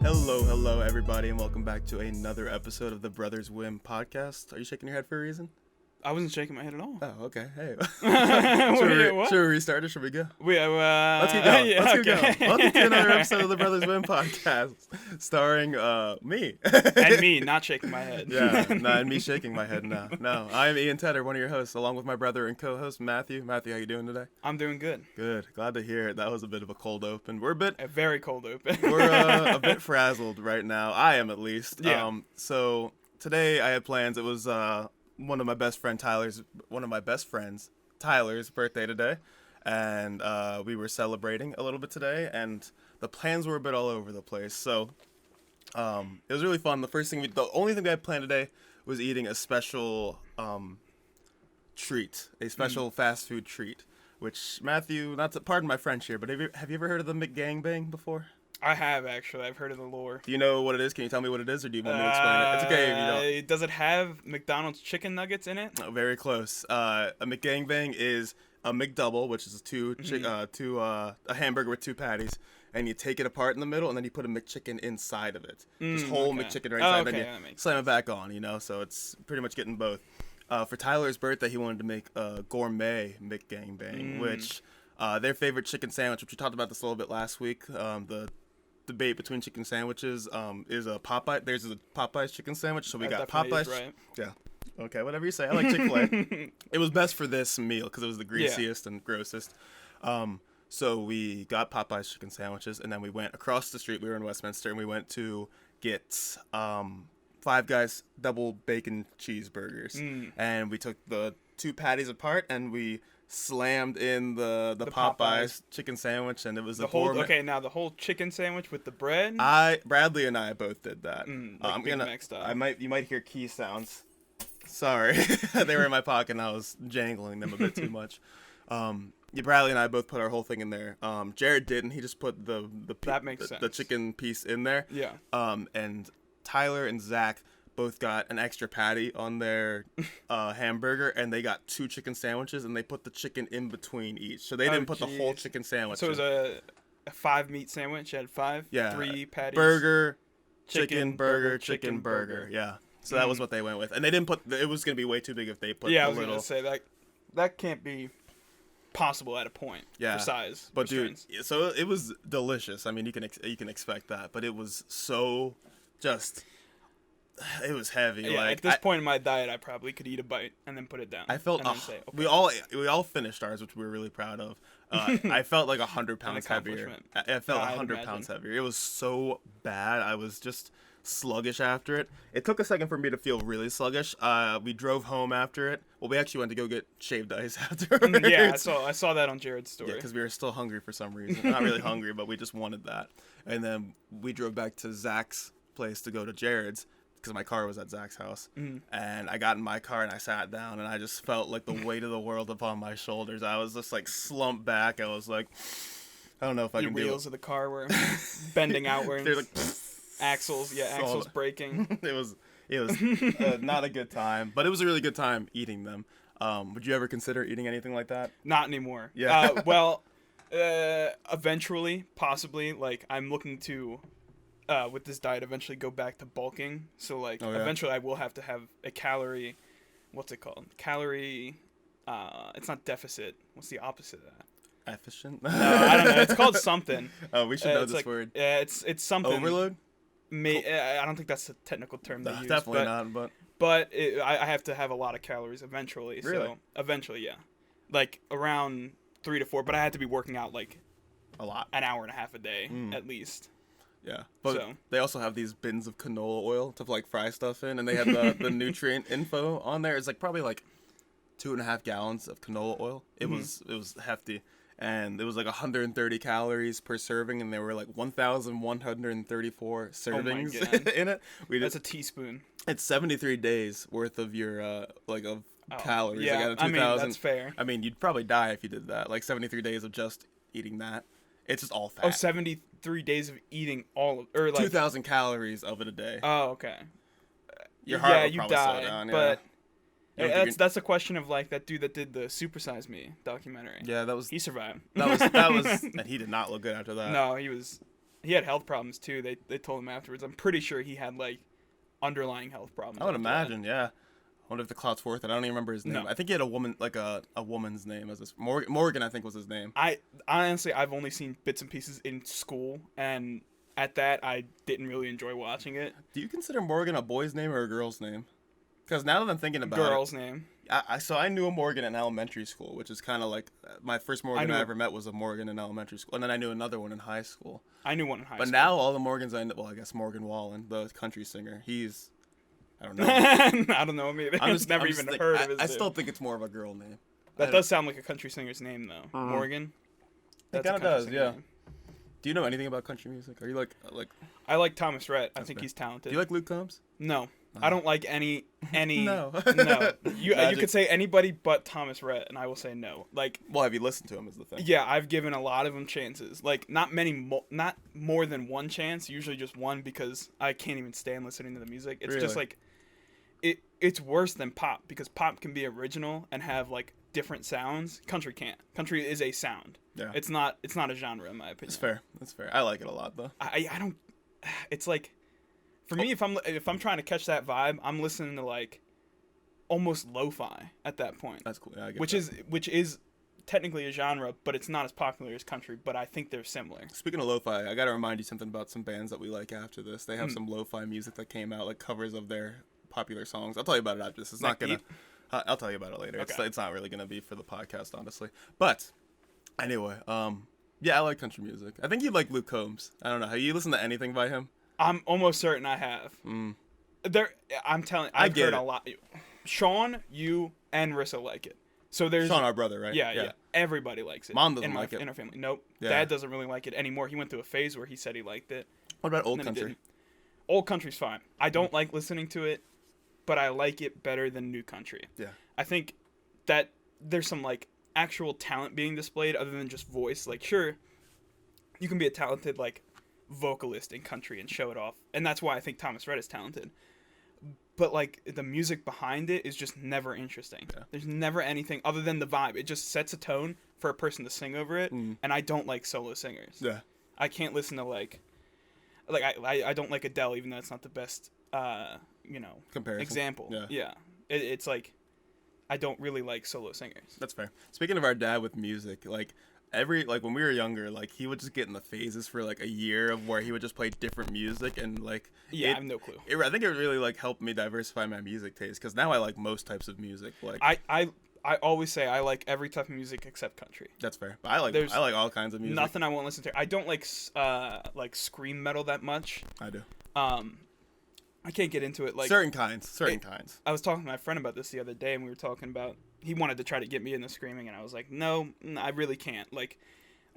Hello, everybody, and welcome back to another episode of the Brothers Whim podcast. Are you shaking your head for a reason? I wasn't shaking my head at all. Oh, okay. Hey. Wait, should we restart or should we go? Let's Keep going. Yeah, Let's keep okay. going. Welcome to another episode of the Brothers Whim podcast, starring me. And me not shaking my head. Yeah, and me shaking my head now. No, I'm Ian Tedder, one of your hosts, along with my brother and co-host Matthew. Matthew, how you doing today? I'm doing good. Good. Glad to hear it. That was a bit of a cold open. We're A very cold open. a bit frazzled right now. I am, at least. Yeah. So today I had plans. It was one of my best friends Tyler's birthday today, and we were celebrating a little bit today, and the plans were a bit all over the place. So it was really fun. The only thing I had planned today was eating a special treat, a special fast food treat. Which, Matthew, pardon my French here, but have you ever heard of the McGangbang before? I have, actually. I've heard of the lore. Do you know what it is? Can you tell me what it is, or do you want me to explain it? It's okay if you don't. Does it have McDonald's chicken nuggets in it? Oh, very close. A McGangbang is a McDouble, which is a hamburger with two patties, and you take it apart in the middle, and then you put a McChicken inside of it. Just whole okay. McChicken right inside, okay, then you slam it back on, so it's pretty much getting both. For Tyler's birthday, he wanted to make a gourmet McGangbang, which their favorite chicken sandwich, which we talked about this a little bit last week, the debate between chicken sandwiches is a Popeye. There's a Popeye's chicken sandwich, so we got Popeye's. Right. Yeah. Okay, whatever you say. I like Chick-fil-A. It was best for this meal because it was the greasiest and grossest. So we got Popeye's chicken sandwiches, and then we went across the street. We were in Westminster, and we went to get Five Guys double bacon cheeseburgers. And we took the two patties apart, and we slammed in the Popeyes chicken sandwich, and it was the whole chicken sandwich with the bread. Bradley and I both did that. Big Mac style. You might hear key sounds. Sorry, they were in my pocket, and I was jangling them a bit too much. Bradley and I both put our whole thing in there. Jared didn't. He just put the chicken piece in there. Yeah. And Tyler and Zach both got an extra patty on their hamburger, and they got two chicken sandwiches, and they put the chicken in between each. So they didn't put the whole chicken sandwich. So it was a 5 meat sandwich. You had 5? Yeah. 3 patties. Burger, chicken, burger, chicken, burger. Yeah. So that was what they went with. And they didn't put, it was going to be way too big if they put I was going to say that can't be possible at a point for size. But dude, so it was delicious. I mean, you can expect that, but it was so it was heavy. Yeah, at this point in my diet, I probably could eat a bite and then put it down. I felt and then say, okay. we all finished ours, which we were really proud of. I felt like 100 pounds heavier. I felt 100 pounds heavier. It was so bad. I was just sluggish after it. It took a second for me to feel really sluggish. We drove home after it. Well, we actually went to go get shaved ice afterwards. Yeah, I saw that on Jared's story. Yeah, because we were still hungry for some reason. Not really hungry, but we just wanted that. And then we drove back to Zach's place to go to Jared's, because my car was at Zach's house. And I got in my car and I sat down, and I just felt like the weight of the world upon my shoulders. I was just like slumped back. I was like, I don't know if I can do it. The wheels of the car were bending outwards. They're like axles breaking. It was not a good time, but it was a really good time eating them. Would you ever consider eating anything like that? Not anymore. Yeah. Eventually, possibly. Like, I'm looking to, with this diet, eventually go back to bulking. So, like, eventually I will have to have a calorie, what's it called? It's not deficit. What's the opposite of that? Efficient? No, I don't know. It's called something. Oh, we should know this word. Yeah, it's something. Overload? I don't think that's the technical term they use. Definitely not, But I have to have a lot of calories eventually. Really? So eventually, yeah. Like around 3 to 4, but I had to be working out like a lot. An hour and a half a day at least. Yeah. But they also have these bins of canola oil to like fry stuff in, and they have the nutrient info on there. It's like probably like 2.5 gallons of canola oil. It was hefty. And it was like 130 calories per serving, and there were like 1,134 servings in it. That's a teaspoon. It's 73 days worth of your calories. Yeah, I mean, that's fair. I mean, you'd probably die if you did that. Like 73 days of just eating that. It's just all fat. Oh, 73 days of eating like 2,000 calories of it a day. Oh, okay. Your heart will you probably die, slow down. But that's a question of like that dude that did the Super Size Me documentary. Yeah, he survived. That was and he did not look good after that. No, he was He had health problems too. They told him afterwards. I'm pretty sure he had like underlying health problems. I would imagine, yeah. I wonder if the clout's worth it. I don't even remember his name. No. I think he had a woman, like a woman's name as his Morgan. I think was his name. I honestly, I've only seen bits and pieces in school, and at that, I didn't really enjoy watching it. Do you consider Morgan a boy's name or a girl's name? Because now that I'm thinking about Girl's name. so I knew a Morgan in elementary school, which is kind of like my first Morgan I ever met was a Morgan in elementary school, and then I knew another one in high school. I knew one in high school. But now all the Morgans I know, well, I guess Morgan Wallen, the country singer, I don't know. I don't know him either. I've never even heard of his name. I still think it's more of a girl name. That does sound like a country singer's name, though. Morgan. It kind of does, yeah. Name. Do you know anything about country music? Are you like? I like Thomas Rhett. I think he's talented. Do you like Luke Combs? No. I don't like any no. No. You could say anybody but Thomas Rhett, and I will say no. Like, well, have you listened to him? Is the thing? Yeah, I've given a lot of them chances. Like, not more than one chance. Usually just one, because I can't even stand listening to the music. It's just like, it's worse than pop, because pop can be original and have like different sounds. Country can't. Country is a sound. Yeah. It's not a genre in my opinion. That's fair. I like it a lot though. I don't. It's like. For me, if I'm trying to catch that vibe, I'm listening to like almost lo-fi at that point. That's cool. Yeah, I get which is technically a genre, but it's not as popular as country. But I think they're similar. Speaking of lo-fi, I gotta remind you something about some bands that we like after this. They have some lo-fi music that came out, like covers of their popular songs. I'll tell you about it after this. It's not gonna. I'll tell you about it later. Okay. It's not really gonna be for the podcast, honestly. But anyway, yeah, I like country music. I think you like Luke Combs. I don't know. Have you listened to anything by him? I'm almost certain I have. I'm telling. I've heard a lot. Sean, you, and Rissa like it. So there's Sean, our brother, right? Yeah. Everybody likes it. Mom doesn't like it in our family. Nope. Yeah. Dad doesn't really like it anymore. He went through a phase where he said he liked it. What about old country? Old country's fine. I don't like listening to it, but I like it better than new country. Yeah. I think that there's some like actual talent being displayed other than just voice. Like, sure, you can be a talented like vocalist in country and show it off, and that's why I think Thomas Rhett is talented, but like the music behind it is just never interesting. There's never anything other than the vibe. It just sets a tone for a person to sing over it, and I don't like solo singers. I can't listen to like I don't like Adele, even though it's not the best comparison example. It's like I don't really like solo singers. That's fair. Speaking of our dad with music, like when we were younger, like he would just get in the phases for like a year of where he would just play different music, and like I have no clue. I think it really like helped me diversify my music taste, because now I like most types of music. Like I always say I like every type of music except country. That's fair. But I like all kinds of music. Nothing I won't listen to. I don't like scream metal that much. I do. I can't get into it. Like certain kinds. I was talking to my friend about this the other day, and we were talking about. He wanted to try to get me into screaming, and I was like, no, I really can't. Like,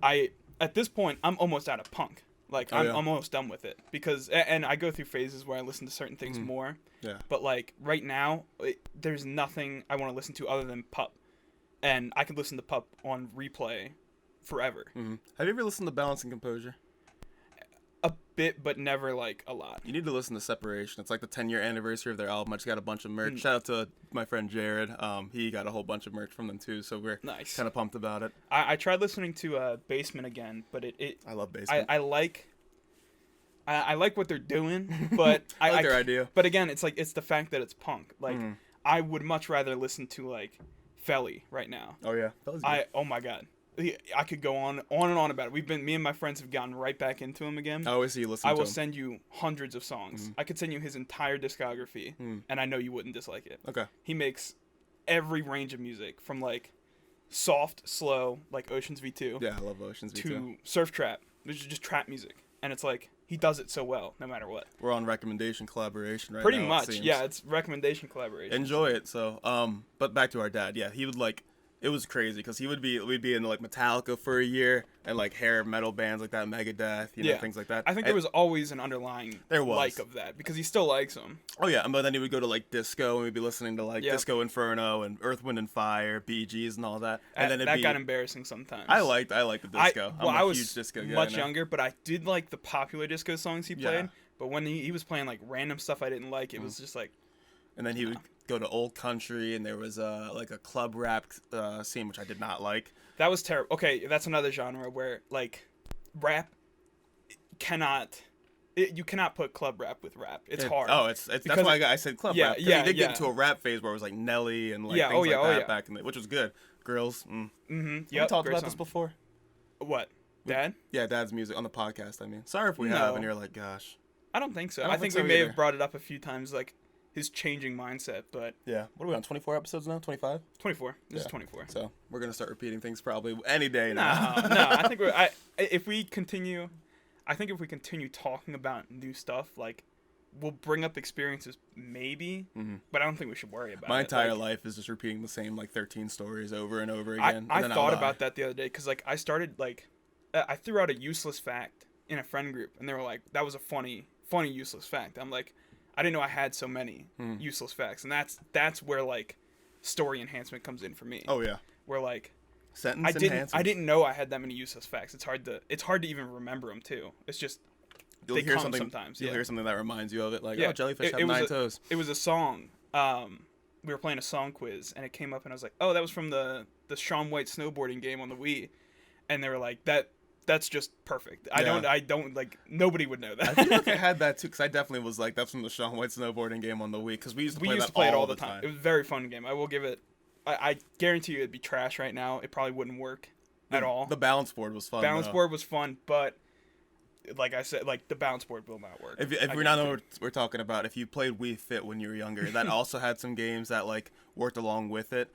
at this point, I'm almost out of punk. Like, I'm almost done with it, because, and I go through phases where I listen to certain things more. Yeah. But like right now, there's nothing I want to listen to other than Pup, and I could listen to Pup on replay forever. Have you ever listened to Balance and Composure? A bit, but never like a lot. You need to listen to Separation. It's like the 10-year anniversary of their album. I just got a bunch of merch. Shout out to my friend Jared. He got a whole bunch of merch from them too, so we're kind of pumped about it. I tried listening to Basement again, but I love Basement. I like what they're doing, but I like their idea. But again, it's the fact that it's punk. Like I would much rather listen to like Felly right now. Oh yeah, oh my god. I could go on and on about it. Me and my friends have gotten right back into him again. I always see you listen to him. I will send you hundreds of songs. I could send you his entire discography, and I know you wouldn't dislike it. Okay. He makes every range of music, from like soft, slow, like Oceans V2. Yeah, I love Oceans V2. To surf trap, which is just trap music, and it's like he does it so well, no matter what. We're on recommendation collaboration right Pretty now. Pretty much, yeah. It's recommendation collaboration. Enjoy it. So, but back to our dad. Yeah, he would like. It was crazy, because we'd be in like Metallica for a year, and like hair metal bands like that, Megadeth, you know, things like that. I think there was always an underlying like of that, because he still likes them. Oh yeah, but then he would go to like disco, and we'd be listening to like Disco Inferno and Earth, Wind and Fire, Bee Gees, and all that. And then that got embarrassing sometimes. I liked the disco. I was huge disco guy much younger, but I did like the popular disco songs he played. Yeah. But when he was playing like random stuff I didn't like, it was just like. And then he would go to old country, and there was like a club rap scene, which I did not like. That was terrible. Okay, that's another genre where like rap cannot. You cannot put club rap with rap. It's hard. Oh, that's why I said club rap. Yeah, you did get into a rap phase where it was like Nelly and like things like that back in the, which was good. Grills. Mm-hmm. Have we talked about this before? What? Dad? Yeah, Dad's music on the podcast. I mean, sorry if we have, and you're like, gosh. I don't think so. I think we may have brought it up a few times, like his changing mindset. But yeah, what are we on? 24 episodes now? 25? 24. This is 24. So we're gonna start repeating things probably any day now. No. I think if we continue talking about new stuff, like we'll bring up experiences maybe, but I don't think we should worry about it. My entire life is just repeating the same like 13 stories over and over again. I thought about that the other day because like I started like I threw out a useless fact in a friend group and they were like, that was a funny useless fact. I'm like, I didn't know I had so many useless facts, and that's where like story enhancement comes in for me. Oh yeah. Where like sentence enhancement. I didn't know I had that many useless facts. It's hard to even remember them too. It's just you'll hear something sometimes. You'll hear something that reminds you of it, like jellyfish have 9 toes. It was a song. We were playing a song quiz, and it came up, and I was like, oh, that was from the Shaun White snowboarding game on the Wii, and they were like, that's just perfect. I don't like nobody would know that. I feel like I had that too, because I definitely was like, that's from the Shaun White snowboarding game on the Wii, because we used to play it all the time. It was a very fun game. I will give it. I guarantee you it'd be trash right now. It probably wouldn't work at all. The balance board was fun. Board was fun, but like I said, like the balance board will not work. If we not know what we're talking about, if you played Wii Fit when you were younger, that also had some games that like worked along with it.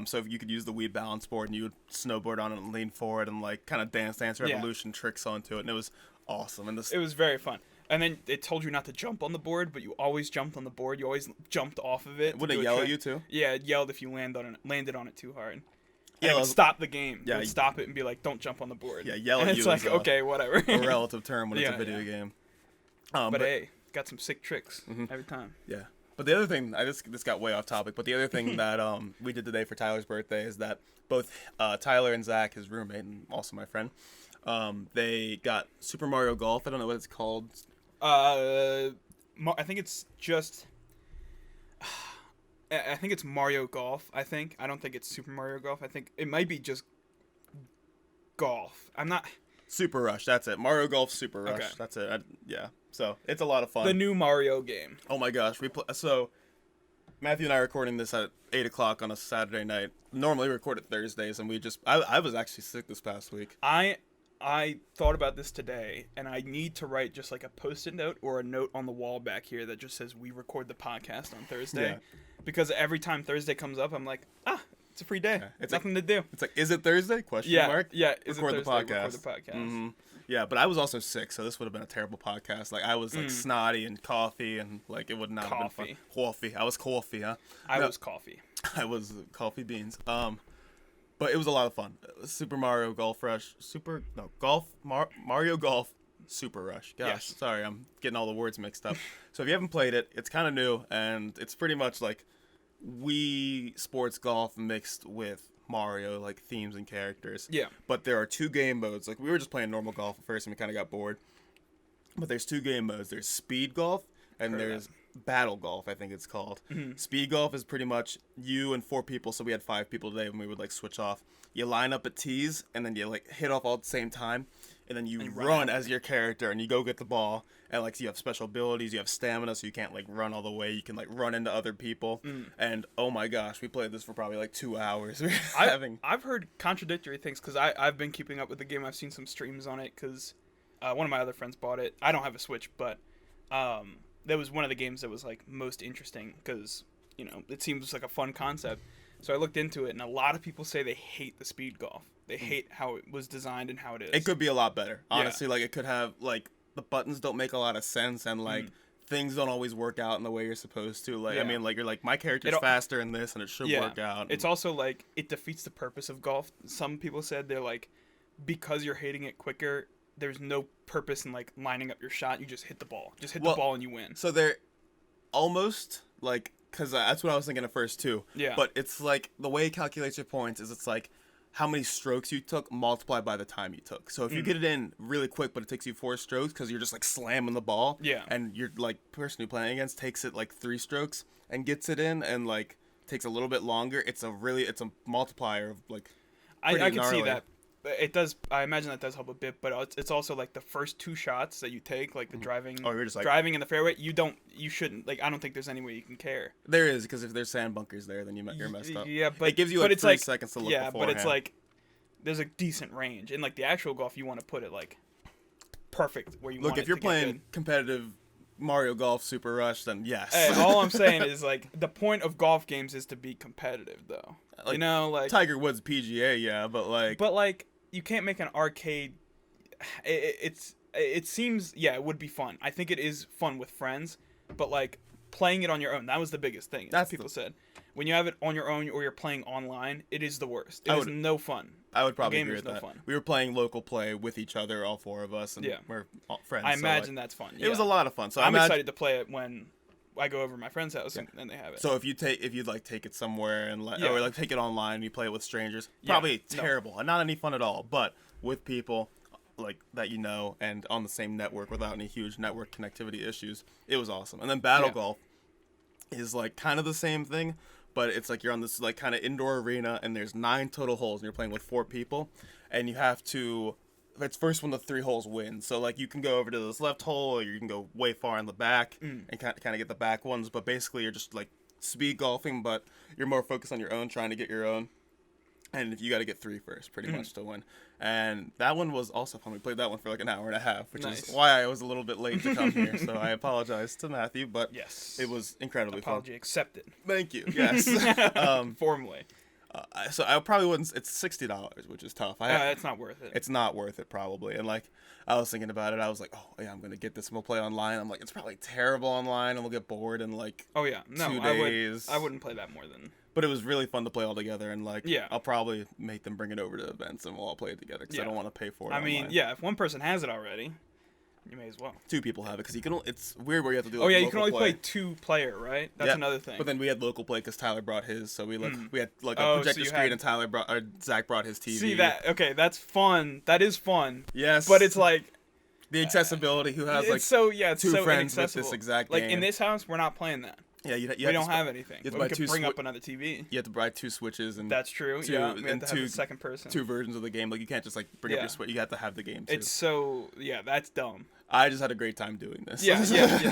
So if you could use the Wii balance board and you would snowboard on it and lean forward and like kind of Dance Revolution tricks onto it, and it was awesome. And it was very fun. And then it told you not to jump on the board, but you always jumped on the board. You always jumped off of it. Would it yell at you too? Yeah, it yelled if you landed on it too hard. Yeah, it would stop the game. Yeah, it would stop it and be like, "Don't jump on the board." Yeah, yell at you. It's like okay, whatever. A relative term when it's a video game. But hey, got some sick tricks every time. Yeah. But the other thing, this got way off topic, but the other thing that we did today for Tyler's birthday is that both Tyler and Zach, his roommate and also my friend, they got Super Mario Golf. I don't know what it's called. I think it's just. I think it's Mario Golf. I don't think it's Super Mario Golf. I think it might be just golf. I'm not. Super Rush. That's it. Mario Golf Super Rush. Okay. That's it. Yeah. So it's a lot of fun. The new Mario game. Oh my gosh. So Matthew and I are recording this at 8:00 on a Saturday night. Normally we record it Thursdays, and I was actually sick this past week. I thought about this today, and I need to write just like a post-it note or a note on the wall back here that just says we record the podcast on Thursday. Yeah. Because every time Thursday comes up, I'm like, it's a free day. Yeah. It's nothing to do. It's like, is it Thursday? Question mark. Yeah. Record the podcast. Mm-hmm. Yeah, but I was also sick, so this would have been a terrible podcast. Like I was like snotty and coffee, and like it would not have been fun. Coffee. I was coffee, huh? I was coffee. I was coffee beans. But it was a lot of fun. Super Mario Golf Rush. Mario Golf Super Rush. Gosh, yes. Sorry, I'm getting all the words mixed up. So if you haven't played it, it's kind of new, and it's pretty much like Wii Sports Golf mixed with Mario, like themes and characters. Yeah. But there are 2 game modes. Like we were just playing normal golf at first, and we kind of got bored. But there's 2 game modes. There's Speed Golf, and there's Battle Golf, I think it's called. Mm-hmm. Speed Golf is pretty much you and 4 people, so we had 5 people today when we would like switch off. You line up at tees, and then you like hit off all at the same time, and then you run as your character, and you go get the ball, and like you have special abilities, you have stamina, so you can't like run all the way, you can like run into other people, and oh my gosh, we played this for probably like 2 hours. I've heard contradictory things, because I've been keeping up with the game. I've seen some streams on it, because one of my other friends bought it. I don't have a Switch, but that was one of the games that was like most interesting, because it seems like a fun concept. So I looked into it, and a lot of people say they hate the Speed Golf. They hate how it was designed and how it is. It could be a lot better, honestly. Like it could have like the buttons don't make a lot of sense, and like things don't always work out in the way you're supposed to. Like I mean, like you're like my character's faster in this, and it should work out. It's also like it defeats the purpose of golf. Some people said they're like, because you're hitting it quicker, there's no purpose in like lining up your shot. You just hit the ball. Just hit the ball and you win. So they're almost like, because that's what I was thinking at first too. Yeah. But it's like the way it calculates your points is it's like how many strokes you took multiplied by the time you took. So if you get it in really quick, but it takes you 4 strokes because you're just like slamming the ball. Yeah. And you're like person you're playing against takes it like 3 strokes and gets it in, and like takes a little bit longer. It's a multiplier of like. I can see that. it does. I imagine that does help a bit, but it's also like the first 2 shots that you take, like the driving. Oh, you're just like driving in the fairway. You shouldn't. Like, I don't think there's any way you can care. There is, because if there's sand bunkers there, then you're messed up. Yeah, but it gives you like 3 seconds to look. Yeah, beforehand. but it's like there's a decent range. In like the actual golf, you want to put it like perfect where you want it. Look, if you're playing competitive Mario Golf Super Rush, then yes. All I'm saying is like the point of golf games is to be competitive, though. Like, you know, like Tiger Woods PGA, yeah, but like you can't make an arcade. It seems it would be fun. I think it is fun with friends, but like playing it on your own, that was the biggest thing. That's people said. When you have it on your own or you're playing online, it is the worst. It is no fun. I would probably agree with that. Fun. We were playing local play with each other, all 4 of us, and we're all friends. I imagine that's fun. It was a lot of fun. So I'm excited to play it when I go over to my friend's house and they have it. So if you'd like take it somewhere and or like take it online and you play it with strangers, probably terrible and not any fun at all. But with people like that and on the same network without any huge network connectivity issues, it was awesome. And then Battle Golf is like kind of the same thing. But it's like you're on this like kind of indoor arena and there's 9 total holes and you're playing with 4 people and you have to. It's first when the 3 holes win. So like you can go over to this left hole or you can go way far in the back and kind of get the back ones. But basically you're just like speed golfing, but you're more focused on your own, trying to get your own. And if you got to get 3 first, pretty much to win. And that one was also fun. We played that one for like an hour and a half, which is why I was a little bit late to come here. So I apologize to Matthew, but it was incredibly fun. Apology accepted. Thank you. Yes. Formally. So I probably wouldn't. It's $60, which is tough. It's not worth it. It's not worth it, probably. And like, I was thinking about it. I was like, oh yeah, I'm gonna get this and we'll play online. I'm like, it's probably terrible online and we'll get bored in like 2 days. I wouldn't play that more than. But it was really fun to play all together, and like, I'll probably make them bring it over to events and we'll all play it together because I don't want to pay for it. I mean, online. If one person has it already, you may as well. 2 people have it because you can. It's weird where you have to do. Like, you can only play 2-player, right? That's another thing. But then we had local play because Tyler brought his, so we had like a projector screen, and Zach brought his TV. See that? Okay, that's fun. That is fun. Yes. But it's like the accessibility. Who has like it's 2 so friends with this exact game? Like in this house, we're not playing that. Yeah, we don't have anything. We could bring up another TV. You have to buy 2 switches, and that's true. We have to have the second person. 2 versions of the game. Like you can't just like bring up your Switch. You have to have the game too. It's that's dumb. I just had a great time doing this. Yeah.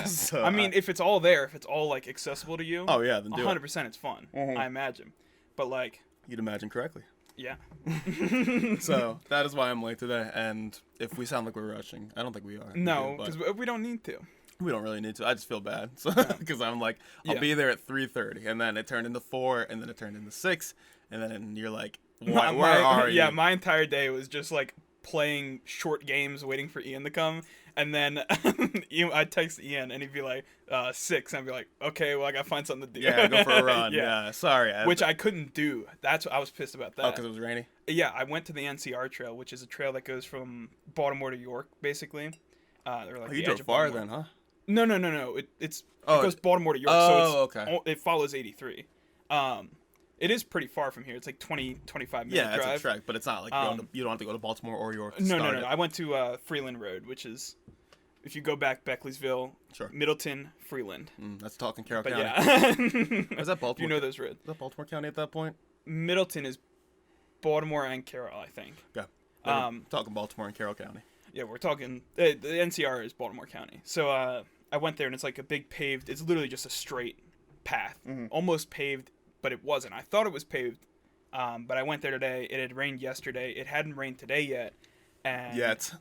So, I mean, if it's all there, if it's all like accessible to you, then do 100% it's fun. I imagine, but like you'd imagine correctly. Yeah. So that is why I'm late today, and if we sound like we're rushing, I don't think we are. No, because we don't need to. We don't really need to. I just feel bad because I'm like, I'll be there at 3:30, and then it turned into 4, and then it turned into 6, and then you're like, where are you? Yeah, my entire day was just like playing short games, waiting for Ian to come, and then I'd text Ian, and he'd be like, 6, and I'd be like, okay, well, I gotta find something to do. Yeah, go for a run. Yeah, sorry. Which I couldn't do. That's what I was pissed about that. Oh, because it was rainy? Yeah, I went to the NCR Trail, which is a trail that goes from Baltimore to York, basically. Like you drove far then, huh? No. It goes Baltimore to York, so it follows 83. It is pretty far from here. It's like 20-25 minute drive. Yeah, it's a trek, but it's not like you don't have to go to Baltimore or York. No. I went to Freeland Road, which is if you go back Beckley'sville, Middleton, Freeland. That's talking Carroll County. Yeah. Is that Baltimore? You know those roads. Is that Baltimore County at that point? Middleton is Baltimore and Carroll, I think. Yeah. Talking Baltimore and Carroll County. Yeah, we're talking. The NCR is Baltimore County. So I went there and it's like a big paved. It's literally just a straight path, almost paved, but it wasn't. I thought it was paved, but I went there today. It had rained yesterday. It hadn't rained today yet. And yet.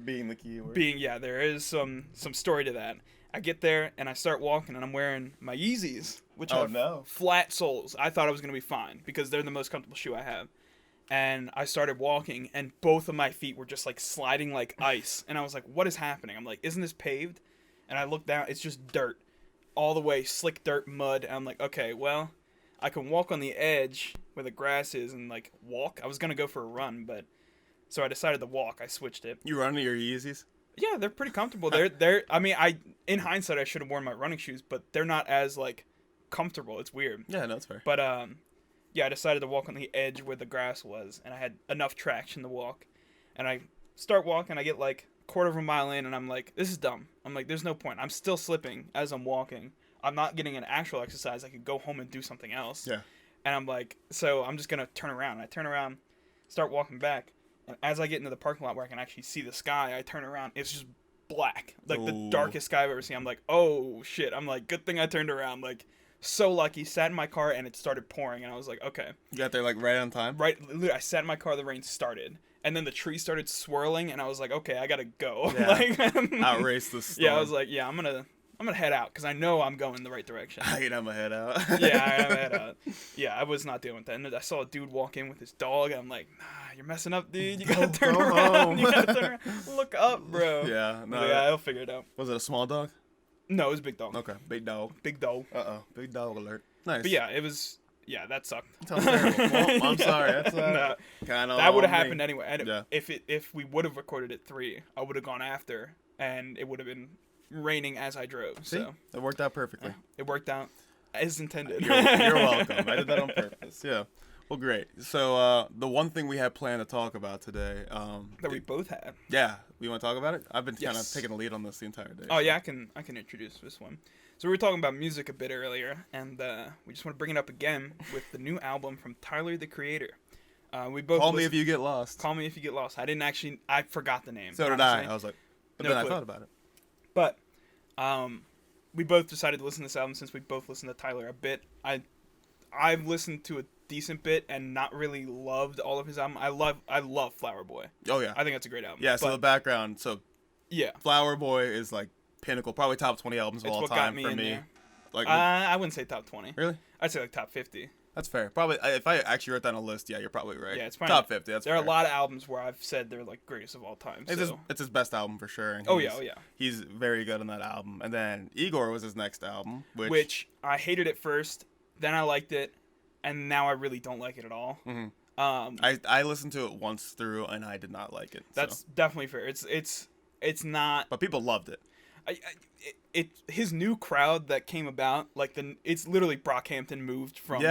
Being the key word. There is some story to that. I get there and I start walking and I'm wearing my Yeezys, which have flat soles. I thought I was gonna be fine because they're the most comfortable shoe I have. And I started walking and both of my feet were just like sliding like ice. And I was like, what is happening? I'm like, isn't this paved? And I look down, it's just dirt. All the way, slick dirt, mud. And I'm like, okay, well, I can walk on the edge where the grass is and like walk. I was gonna go for a run, but so I decided to walk. I switched it. You running your Yeezys? Yeah, they're pretty comfortable. I mean, in hindsight I should have worn my running shoes, but they're not as like comfortable. It's weird. Yeah, no, it's fair. But yeah, I decided to walk on the edge where the grass was, and I had enough traction to walk. And I start walking, I get like a quarter of a mile in, and I'm like, this is dumb. I'm like, there's no point. I'm still slipping as I'm walking. I'm not getting an actual exercise. I could go home and do something else. Yeah. And I'm like, so I'm just going to turn around. I turn around, start walking back, and as I get into the parking lot where I can actually see the sky, I turn around. It's just black, like the darkest sky I've ever seen. I'm like, oh shit. I'm like, good thing I turned around. Like, so lucky. Sat in my car and it started pouring, and I was like, okay. You got there like right on time. Right, I sat in my car. The rain started, and then the tree started swirling, and I was like, okay, I gotta go. Yeah. Like, outrace the storm. Yeah, I was like, yeah, I'm gonna head out because I know I'm going the right direction. I can have my head out. Yeah, I have my head out. Yeah, I was not dealing with that. And I saw a dude walk in with his dog. And I'm like, nah, you're messing up, dude. You gotta turn around. Home. You gotta turn around. Look up, bro. Yeah, no. Yeah, I'll figure it out. Was it a small dog? No, it was a big dog. Okay, big dog. Big dog. Big dog alert. Nice. But yeah, it was. Yeah, that sucked. Sounds terrible. Well, I'm sorry. That's Nah, kind of that would have happened anyway. And Yeah. If we would have recorded at 3, I would have gone after, and it would have been raining as I drove. See? So It worked out perfectly. it worked out as intended. You're welcome. I did that on purpose. Yeah. Well, great. So the one thing we had planned to talk about today. That we both had. Yeah. We want to talk about it? I've been kind of Yes. taking the lead on this the entire day. Oh yeah, I can introduce this one. So we were talking about music a bit earlier, and we just want to bring it up again with the new album from Tyler the Creator. We both Call me if you get lost. Call Me If You Get Lost. I forgot the name. So did honestly. I was like, but No then clue. I thought about it. But we both decided to listen to this album since we both listened to Tyler a bit. I've listened to a decent bit and not really loved all of his album. I love Flower Boy. Oh yeah. I think that's a great album. Yeah. So But, the background. So yeah, Flower Boy is like pinnacle, probably top 20 albums of it's all what time got me for in me. there. Like I wouldn't say top 20. really? I'd say like top 50. That's fair. Probably if I actually wrote down a list, yeah, you're probably right. Yeah, it's probably top 50. That's There fair. are a lot of albums where I've said they're like greatest of all time. So. It's his best album for sure. And Oh he's- yeah. He's very good on that album. And then Igor was his next album, Which I hated at first, then I liked it, and now I really don't like it at all. Mhm. I I listened to it once through and I did not like it. that's so. definitely fair. It's not. But people loved it. His new crowd that came about, like it's literally Brockhampton moved from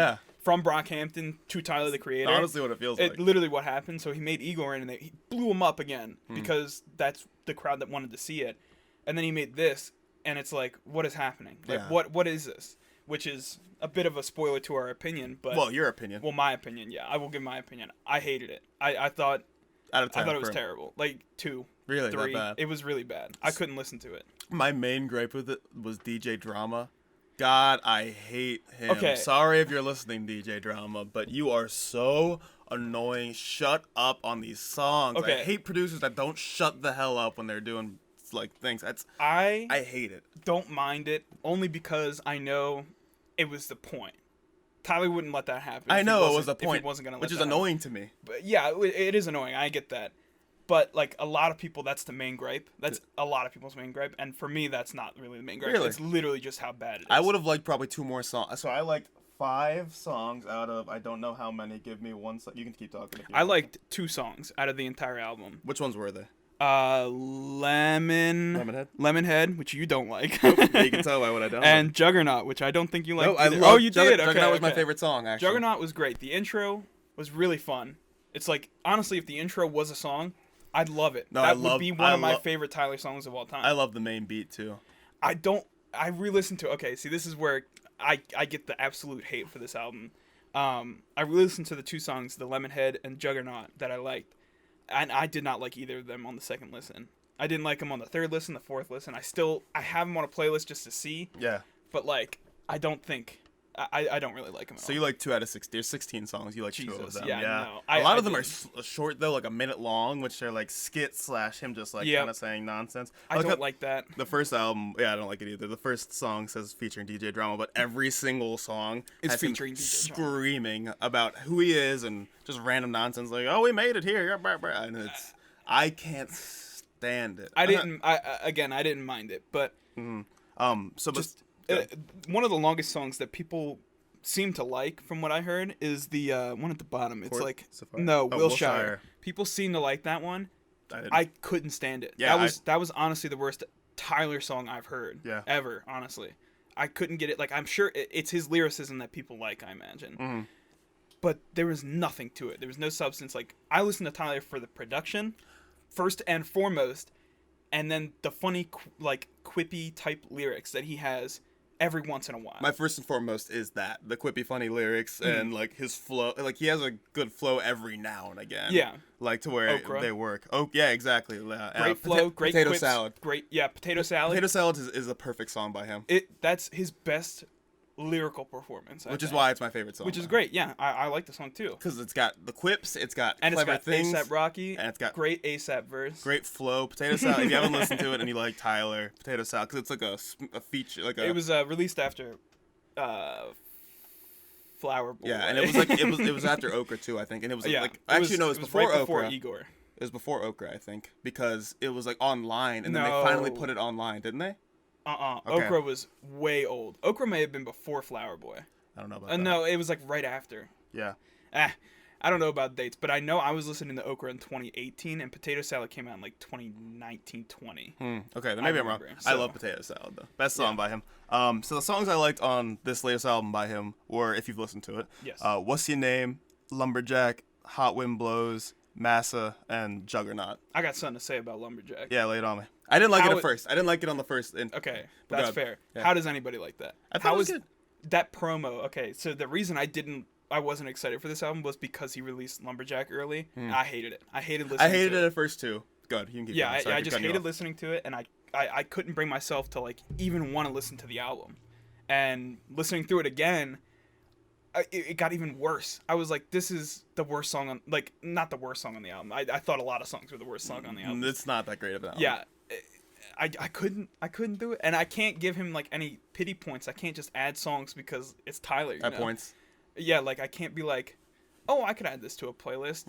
Brockhampton to Tyler the Creator. Honestly, what it feels like. Literally what happened. So he made Igor in, and he blew him up again because that's the crowd that wanted to see it. And then he made this, and it's like, what is happening? Like, Yeah. what is this? Which is a bit of a spoiler to our opinion, but Well, your opinion. well, my opinion, yeah, I will give my opinion. I hated it. I thought Out of 10. I thought it was for him. terrible. Like 2, Really, 3. that bad. It was really bad. I couldn't listen to it. My main gripe with it was DJ Drama. God, I hate him. Okay. Sorry if you're listening, DJ Drama, but you are so annoying. Shut up on these songs. Okay. I hate producers that don't shut the hell up when they're doing like things. I I hate it. don't mind it only because I know it was the point. Tyler wouldn't let that happen. I if he know it was wasn't- the point, If he wasn't gonna let which is that happen. annoying to me. But yeah, it is annoying. I get that. But like a lot of people, that's the main gripe. That's a lot of people's main gripe, and for me, that's not really the main gripe. Really? It's literally just how bad it is. I would have liked probably 2 more songs. So I liked 5 songs out of I don't know how many. Give me one. You can keep talking. If you I want. liked 2 songs out of the entire album. Which ones were they? Lemonhead, which you don't like, Yeah, you can tell by what I done. and Juggernaut, which I don't think you like. No, I either. love Oh, you did. Juggernaut Okay, was my okay. favorite song. Actually, Juggernaut was great. The intro was really fun. It's like honestly, if the intro was a song, I'd love it. No, that I would love- be one I of my love- favorite Tyler songs of all time. I love the main beat too. I re-listened to. Okay, see, this is where I get the absolute hate for this album. I re-listened to the 2 songs, the Lemonhead and Juggernaut, that I liked, and I did not like either of them on the second listen. I didn't like them on the third listen, the fourth listen. I have them on a playlist just to see, Yeah. but like I don't really like them. So you like 2 out of 6. There's 16 songs. You like 2 of Jesus, them. yeah, Yeah. no. A lot I of them are didn't. short though, like a minute long, which are like skits / him just like Yep. kind of saying nonsense. I Like, don't like that. the first album. Yeah, I don't like it either. The first song says featuring DJ Drama, but every single song It's has him featuring DJ Drama. screaming about who he is and just random nonsense like, "Oh, we made it here," and it's I can't stand it. I didn't. I didn't mind it, but So just but, one of the longest songs that people seem to like, from what I heard, is the one at the bottom. It's Port like Safari? no, Oh, Wilshire. Wilshire. People seem to like that one. I didn't. I couldn't stand it. Yeah, that was honestly the worst Tyler song I've heard. Yeah. Ever, honestly. I couldn't get it. Like I'm sure it's his lyricism that people like, I imagine. Mm-hmm. But there was nothing to it. There was no substance. Like I listened to Tyler for the production, first and foremost, and then the funny, like quippy type lyrics that he has every once in a while. My first and foremost is that the quippy, funny lyrics and like his flow. Like he has a good flow every now and again. Yeah. Like to where Okra. they work. Oh yeah, exactly. Great flow, great potato quips, salad. Great, yeah, potato salad. Potato salad is a perfect song by him. That's his best lyrical performance. Which is why it's my favorite song. Which is great. Yeah, I like the song too. Because it's got the quips, it's got and clever it's got things, A$AP Rocky, and it's got great A$AP verse, great flow. Potato salad. If you haven't listened to it and you like Tyler, Potato salad, because it's like a feature, like a. It was released after, Flower Boy. Yeah, and it was like it was after Okra too, I think, and it was like actually no, it was before right Okra. Before Igor. It was before Okra, I think, because it was like online, and then they finally put it online, didn't they? Okay. Okra was way old. Okra may have been before Flower Boy. I don't know about that. No, it was like right after. Yeah. I don't know about dates, but I know I was listening to Okra in 2018, and Potato Salad came out in like 2019, 20. Okay, then maybe I'm wrong. I love Potato Salad though. Best song by him. So the songs I liked on this latest album by him were, if you've listened to it, yes. What's Your Name, Lumberjack, Hot Wind Blows, Massa, and Juggernaut. I got something to say about Lumberjack. Yeah, lay it on me. I didn't like it at first. I didn't like it on the first. Okay, that's fair. Yeah. How does anybody like that? I thought it was good. That promo? Okay, so the reason I wasn't excited for this album was because he released Lumberjack early. I hated it. I hated listening to it. I hated it at first too. Good, you can keep going. Sorry, I just hated listening to it, and I couldn't bring myself to like even want to listen to the album. And listening through it again, it got even worse. I was like, this is the worst song on, like, not the worst song on the album. I thought a lot of songs were the worst song on the album. It's not that great of an album. Yeah. I couldn't do it, and I can't give him like any pity points. I can't just add songs because it's Tyler. You know? Points. Yeah, like I can't be like, oh, I could add this to a playlist.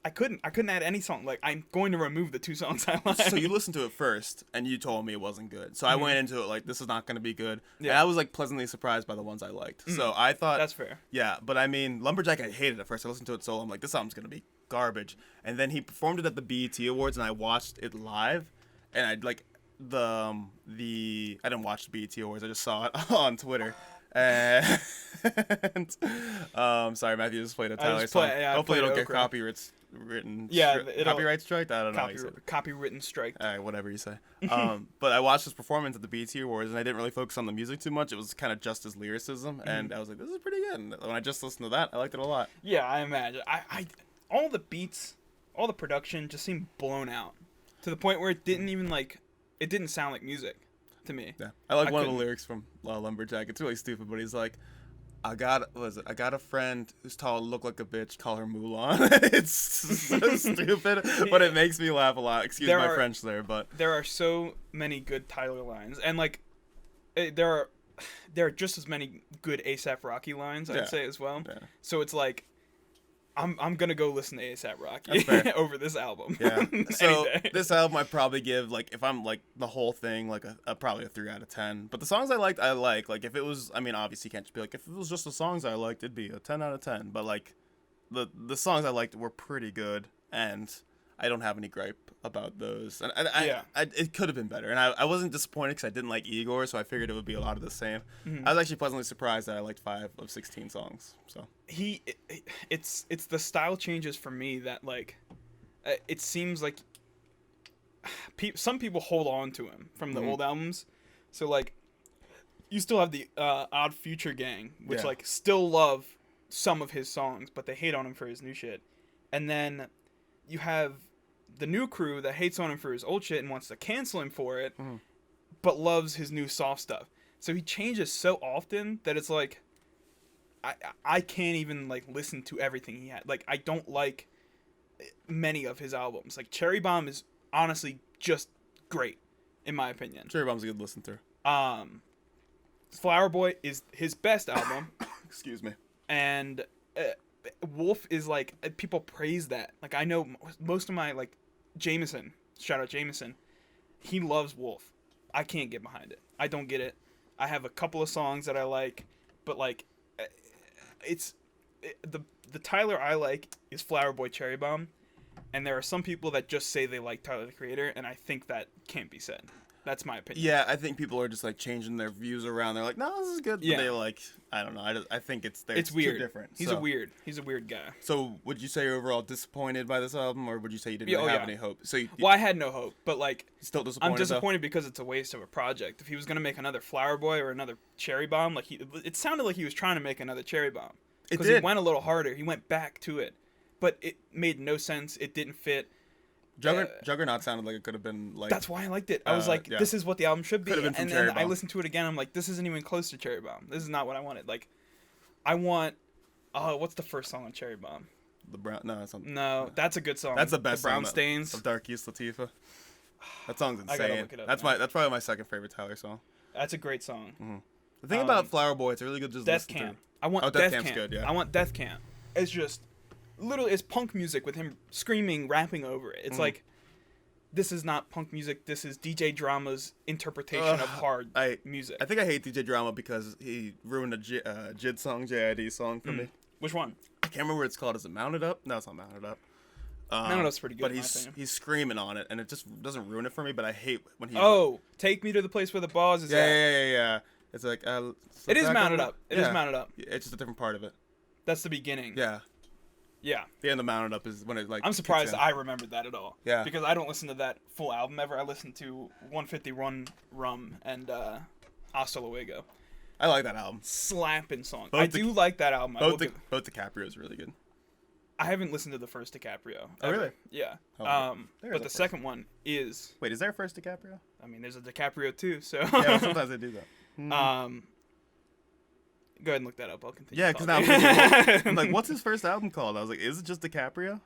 I couldn't add any song. Like I'm going to remove the 2 songs I like. So you listened to it first, and you told me it wasn't good. So I went into it like, this is not going to be good. Yeah. And I was like pleasantly surprised by the ones I liked. So I thought that's fair. Yeah, but I mean, Lumberjack I hated at first. I listened to it solo. I'm like, this album's going to be garbage. And then he performed it at the BET Awards, and I watched it live, and I like I didn't watch the BET Awards. I just saw it on Twitter. And sorry, Matthew just played a Tyler song. Hopefully it'll get copyright strike. I don't know. Copywritten strike. Whatever you say. But I watched his performance at the BET Awards, and I didn't really focus on the music too much. It was kind of just his lyricism, and I was like, this is pretty good. And when I just listened to that, I liked it a lot. Yeah, I imagine. I all the beats, all the production just seemed blown out to the point where it didn't sound like music to me. Yeah, I like one of the lyrics from Lumberjack. It's really stupid, but he's like, I got a friend who's tall, look like a bitch, call her Mulan. It's so stupid, but it makes me laugh a lot. Excuse my French there, but there are so many good Tyler lines, and like there are just as many good A$AP Rocky lines, I'd say as well. Yeah. So it's like I'm gonna go listen to A$AP Rocky over this album. Yeah. So this album I probably give, like, if I'm like the whole thing, like probably a 3 out of 10. But the songs I liked, I like. Like if it was, I mean, obviously you can't just be like, if it was just the songs I liked, it'd be a 10 out of 10. But like the songs I liked were pretty good, and I don't have any gripe about those. And it could have been better. And I wasn't disappointed because I didn't like Igor, so I figured it would be a lot of the same. Mm-hmm. I was actually pleasantly surprised that I liked 5 of 16 songs. So it's the style changes for me that like it seems like some people hold on to him from the old albums. So like you still have the Odd Future Gang, which like still love some of his songs, but they hate on him for his new shit. And then you have the new crew that hates on him for his old shit and wants to cancel him for it, but loves his new soft stuff. So he changes so often that it's like I can't even like listen to everything he had. Like I don't like many of his albums. Like Cherry Bomb is honestly just great in my opinion. Cherry Bomb's a good listen through. Flower Boy is his best album. Excuse me. And Wolf is like, people praise that. Like I know most of my like Jameson, shout out Jameson, he loves Wolf. I can't get behind it. I don't get it. I have a couple of songs that I like, but like the Tyler I like is Flower Boy, Cherry Bomb, and there are some people that just say they like Tyler the Creator, and I think that can't be said. That's my opinion. Yeah, I think people are just like changing their views around. They're like, no, this is good. Yeah. But they like, I don't know. I think it's weird. Too different. He's a weird guy. So would you say you're overall disappointed by this album, or would you say you didn't have any hope? So well, I had no hope, but like still disappointed. I'm disappointed because it's a waste of a project. If he was gonna make another Flower Boy or another Cherry Bomb, like it sounded like he was trying to make another Cherry Bomb because he went a little harder. He went back to it, but it made no sense. It didn't fit. Juggernaut sounded like it could have been like. That's why I liked it. I was like, this is what the album should be. Could have been from and Cherry then Bomb. I listened to it again. I'm like, this isn't even close to Cherry Bomb. This is not what I wanted. Like, I want. Oh, what's the first song on Cherry Bomb? The brown. No, it's not, No, that's a good song. That's the best. The Brown song Stains of Darkest Latifah. That song's insane. I gotta look it up, that's man. That's probably my second favorite Tyler song. That's a great song. Mm-hmm. The thing about Flower Boy, it's really good just Death listen Camp. to. I want Death Death Camp's Camp. good, yeah. I want Death Camp. It's just literally it's punk music with him screaming, rapping over it. It's like this is not punk music. This is DJ Drama's interpretation of hard music. I think I hate DJ Drama because he ruined a JID song, JID song for me. Which one? I can't remember what it's called. Is it Mounted Up? No, it's not Mounted Up. Mounted Up's pretty good. But in my opinion. he's screaming on it, and it just doesn't ruin it for me. But I hate when he. Take me to the place where the boss is. Yeah. It's like. It is Mounted Up. It is Mounted Up. It's just a different part of it. That's the beginning. Yeah. Yeah. The end of Mounted Up is when it like. I'm surprised I remembered that at all. Yeah. Because I don't listen to that full album ever. I listen to 151 Rum and Hasta Luego. I like that album. Slapping song. I do like that album. Both DiCaprio is really good. I haven't listened to the first DiCaprio. Oh, really? Yeah. But the second one is. Wait, is there a first DiCaprio? I mean, there's a DiCaprio too. So. Yeah, well, sometimes they do that. Go ahead and look that up. I'll continue. Yeah, because now I'm like, what's his first album called? I was like, is it just DiCaprio?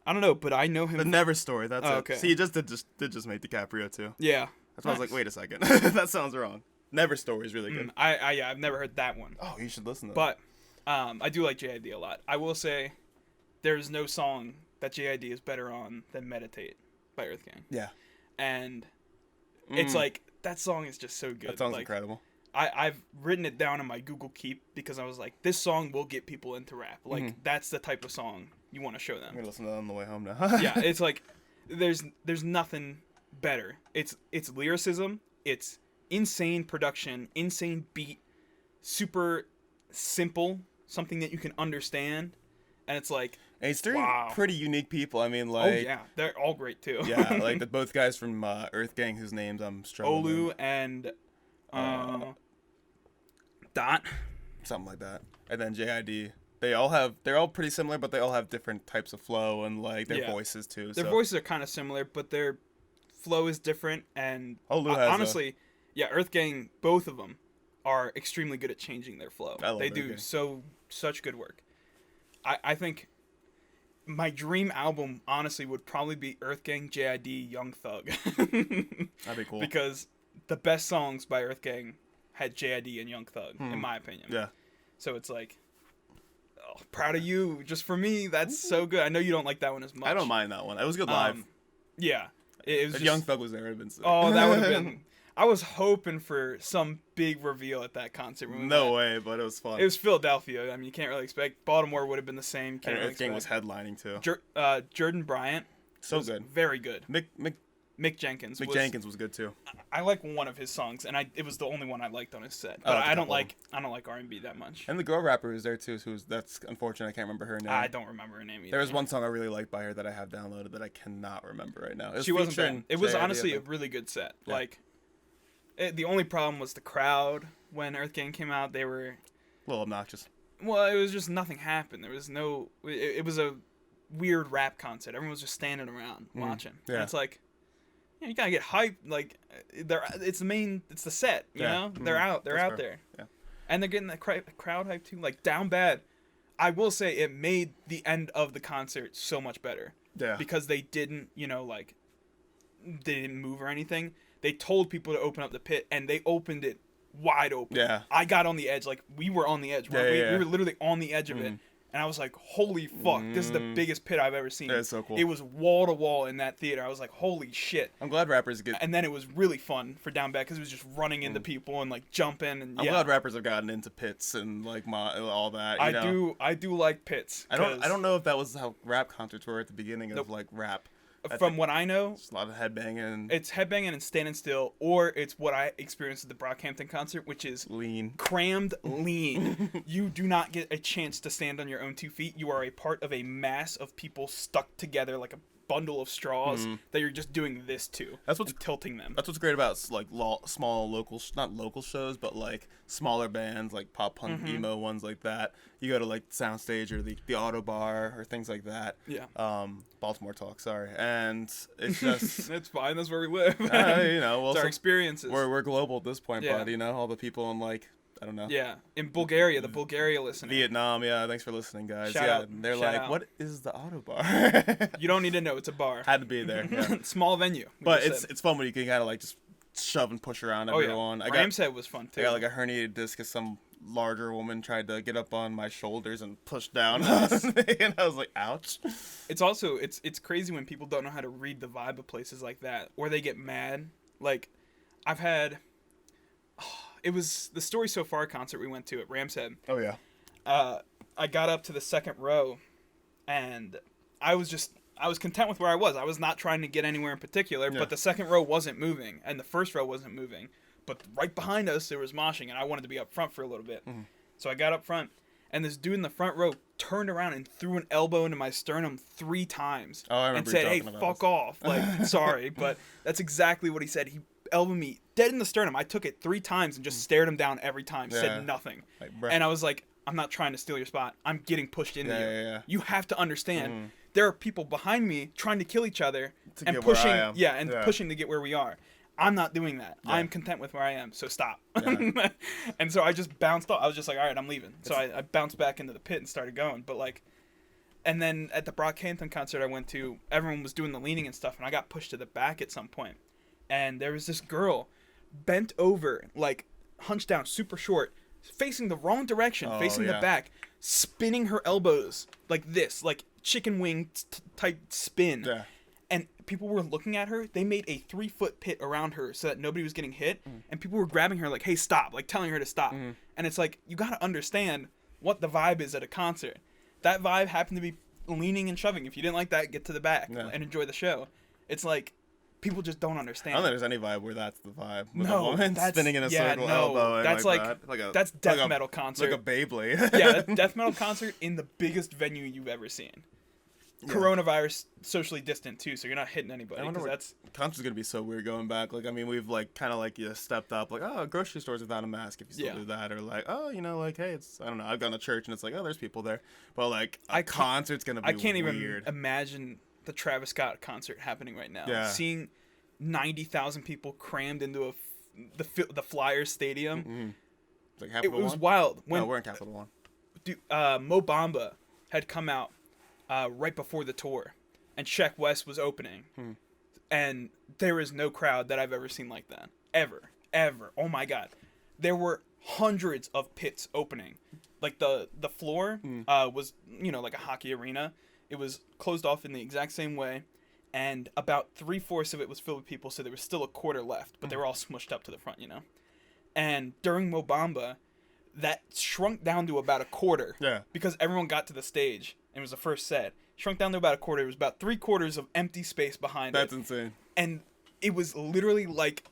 I don't know, but I know him. The Never Story. That's it. Okay. See, he did just make DiCaprio too. Yeah. That's why I was like, wait a second, that sounds wrong. Never Story is really good. I've never heard that one. Oh, you should listen to that. But I do like JID a lot. I will say, there's no song that JID is better on than Meditate by EarthGang. Yeah. And it's like that song is just so good. That song's incredible. I've written it down in my Google Keep because I was like, this song will get people into rap. Like that's the type of song you want to show them. I'm gonna listen to that on the way home now. Yeah, it's like there's nothing better. It's lyricism, it's insane production, insane beat, super simple, something that you can understand, and it's like. And it's three pretty unique people. I mean, like. Oh yeah, they're all great too. Yeah, like both guys from EarthGang, whose names I'm struggling. Olu and. Dot. Something like that. And then JID. They're all pretty similar, but they all have different types of flow and like their voices too. Their voices are kind of similar, but their flow is different. And honestly, EarthGang, both of them are extremely good at changing their flow. They do such good work. I think my dream album, honestly, would probably be EarthGang, JID, Young Thug. That'd be cool. Because the best songs by EarthGang had JID and Young Thug, in my opinion. Yeah. So it's like, proud of you. Just for me, that's so good. I know you don't like that one as much. I don't mind that one. It was good live. Yeah. It was if Young Thug was there, it would have been sick. Oh, that would have been... I was hoping for some big reveal at that concert. No way, but it was fun. It was Philadelphia. I mean, you can't really expect. Baltimore would have been the same. And EarthGang was headlining too. Jordan Bryant. So good. Very good. Mick Jenkins. Jenkins was good too. I like one of his songs, and it was the only one I liked on his set. But I don't like R&B that much. And the girl rapper was there too. That's unfortunate. I can't remember her name. I don't remember her name either. There was one song I really liked by her that I have downloaded that I cannot remember right now. She wasn't bad. It was honestly a really good set. Yeah. Like, the only problem was the crowd when EarthGang came out. They were a little obnoxious. Well, it was just nothing happened. There was no. It was a weird rap concert. Everyone was just standing around watching. Yeah. And it's like. You gotta get hyped. Like, it's the set. You know, they're out there. Yeah, and they're getting the crowd hype too. Like, Down Bad, I will say it made the end of the concert so much better. Yeah, because they didn't, they didn't move or anything. They told people to open up the pit, and they opened it wide open. Yeah, I got on the edge. Like, we were on the edge. We were literally on the edge of it. And I was like, holy fuck, this is the biggest pit I've ever seen. That's so cool. It was wall to wall in that theater. I was like, holy shit. I'm glad rappers get. And then it was really fun for Down Bad because it was just running into people and like jumping. And I'm glad rappers have gotten into pits and like all that. I do like pits. I don't know if that was how rap concerts were at the beginning of like rap. From what I know, it's a lot of headbanging. It's headbanging and standing still, or it's what I experienced at the Brockhampton concert, which is lean, crammed lean. You do not get a chance to stand on your own 2 feet. You are a part of a mass of people stuck together like a bundle of straws that you're just doing this to. That's what's tilting them. That's what's great about like small local, not local shows, but like smaller bands like pop punk emo ones like that. You go to like Soundstage or the Auto Bar or things like that. Yeah. Baltimore talk, sorry, and it's just it's fine. That's where we live. You know, well, it's our experiences. We're global at this point, bud. You know, all the people in like. I don't know. Yeah, in Bulgaria, the Bulgaria listening. Vietnam, yeah. Thanks for listening, guys. Shout out. They're Shout like, out. what is the Auto Bar? You don't need to know. It's a bar. Had to be there. Yeah. Small venue. But it's fun when you can kind of like just shove and push around everyone. Ram's Head was fun too. I got like a herniated disc because some larger woman tried to get up on my shoulders and push down on me, and I was like, ouch. It's also it's crazy when people don't know how to read the vibe of places like that, or they get mad. Like, I've had. It was the Story So Far concert we went to at Ram's Head. Oh, yeah. I got up to the second row, and I was content with where I was. I was not trying to get anywhere in particular, but the second row wasn't moving, and the first row wasn't moving. But right behind us, there was moshing, and I wanted to be up front for a little bit. So I got up front, and this dude in the front row turned around and threw an elbow into my sternum 3 times. Oh, I remember and said, "Hey, fuck off." Like, sorry, but that's exactly what he said. He elbowed me dead in the sternum. I took it 3 times and just stared him down every time. Said nothing. Like, and I was like, I'm not trying to steal your spot. I'm getting pushed into you. Yeah. You have to understand. There are people behind me trying to kill each other and pushing. Pushing to get where we are. I'm not doing that. Yeah. I'm content with where I am. So stop. Yeah. And so I just bounced off. I was just like, all right, I'm leaving. So I bounced back into the pit and started going. But like, and then at the Brockhampton concert I went to, everyone was doing the leaning and stuff, and I got pushed to the back at some point. And there was this girl bent over, like hunched down, super short, facing the wrong direction, facing the back, spinning her elbows like this, like chicken wing type spin. Yeah. And people were looking at her. They made a 3-foot pit around her so that nobody was getting hit. And people were grabbing her like, hey, stop, like telling her to stop. And it's like, you got to understand what the vibe is at a concert. That vibe happened to be leaning and shoving. If you didn't like that, get to the back and enjoy the show. It's like, people just don't understand. I don't think there's any vibe where that's the vibe. With no, a woman that's spinning in a circle, elbow. That's that's death metal concert. Like a Beyblade. Yeah, death metal concert in the biggest venue you've ever seen. Yeah. Coronavirus, socially distant too, so you're not hitting anybody. Concert's gonna be so weird going back. Like, I mean, we've like kind of like stepped up. Like, oh, grocery stores without a mask if you still do that, or like, oh, you know, like, hey, it's I don't know. I've gone to church and it's like, oh, there's people there, but like a concert's gonna be. I can't weird. Even imagine the Travis Scott concert happening right now. Yeah. Seeing 90,000 people crammed into the Flyers Stadium. Like Capital One? Was wild. No, we're in Capital One. Dude, Mo Bamba had come out right before the tour, and Sheck West was opening, and there is no crowd that I've ever seen like that. Ever. Oh my God. There were hundreds of pits opening. Like the floor was, you know, like a hockey arena. It was closed off in the exact same way, and about 3/4 of it was filled with people, so there was still a quarter left, but they were all smushed up to the front, you know. And during Mo Bamba, that shrunk down to about a quarter. Yeah. Because everyone got to the stage, and it was the first set. Shrunk down to about a quarter. It was about 3/4 of empty space behind That's insane. And it was literally like,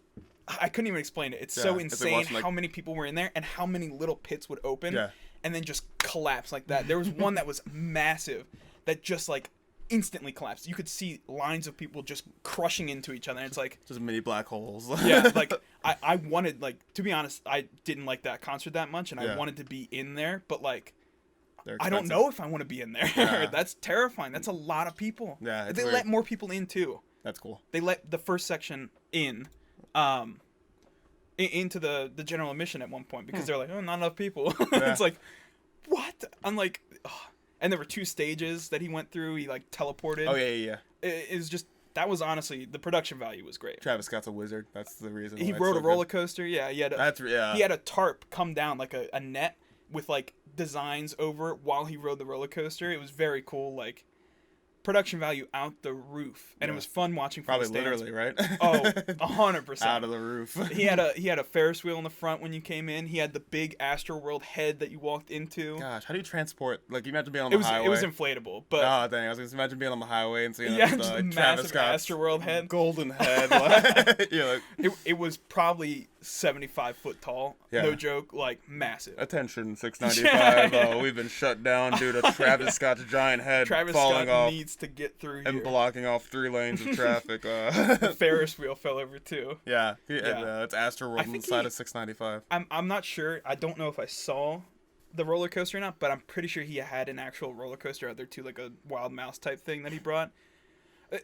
I couldn't even explain it. It's so insane how many people were in there and how many little pits would open and then just collapse like that. There was one that was massive that just like instantly collapsed. You could see lines of people just crushing into each other. And it's like just mini black holes. Yeah, like I wanted, like, to be honest, I didn't like that concert that much, and I wanted to be in there, but like I don't know if I want to be in there. That's terrifying. That's a lot of people. Yeah, they let more people in too. That's cool. They let the first section in into the general admission at one point because they're like, oh, not enough people. It's like, what? I'm like, oh. And there were 2 stages that he went through. He like teleported. Oh yeah. It was just, that was honestly, the production value was great. Travis Scott's a wizard. That's the reason. He rode a roller coaster. Yeah, he had a tarp come down, like a net with like designs over it while he rode the roller coaster. It was very cool, like production value out the roof, and it was fun watching from probably the stands. literally, right? Oh, 100%. Out of the roof. He had a Ferris wheel in the front when you came in. He had the big Astroworld head that you walked into. Gosh, how do you transport? Like, you imagine being on the highway. It was inflatable, but oh dang! I was gonna imagine being on the highway and seeing yeah, the just Travis massive Scott's Astroworld head, golden head. Like, yeah, like, it was probably 75 foot tall. Yeah. No joke, like massive. attention, 695. We've been shut down due to Travis Scott's giant head Travis falling Scott off needs to get through and here. blocking off 3 lanes of traffic. The Ferris wheel fell over too. Yeah, Yeah. it's Astroworld on the side of 695. I'm not sure. I don't know if I saw the roller coaster or not, but I'm pretty sure he had an actual roller coaster out there too, like a Wild Mouse type thing that he brought.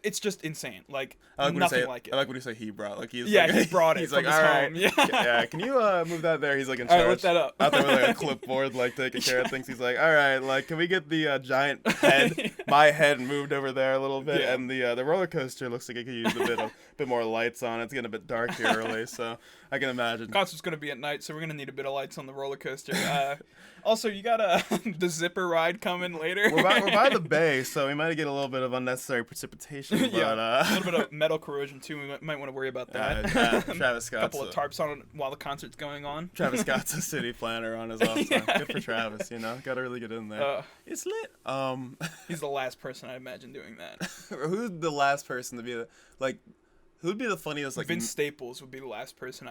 It's just insane. Like nothing like it. I like when you say he brought. Like he's Yeah, like, he brought it He's from like, his all right, home. Yeah. yeah. Can you move that there? He's like in All charge. right, look that up. Out there with like a clipboard, like taking care of things. He's like, all right, like can we get the giant head, my head, moved over there a little bit, Yeah. and the roller coaster looks like it could use a bit more lights on it. It's getting a bit dark here early, so I can imagine. Concert's gonna be at night, so we're gonna need a bit of lights on the roller coaster. Also, you got the zipper ride coming later. We're by the bay, so we might get a little bit of unnecessary precipitation. But, Yeah. A little bit of metal corrosion too. We might want to worry about that. Travis A Scott's couple of tarps on while the concert's going on. Travis Scott's a city planner on his off time. Yeah. Good for Travis, Got to really get in there. It's lit. He's the last person I imagine doing that. Who's the last person to be who'd be the funniest Vince Staples would be the last person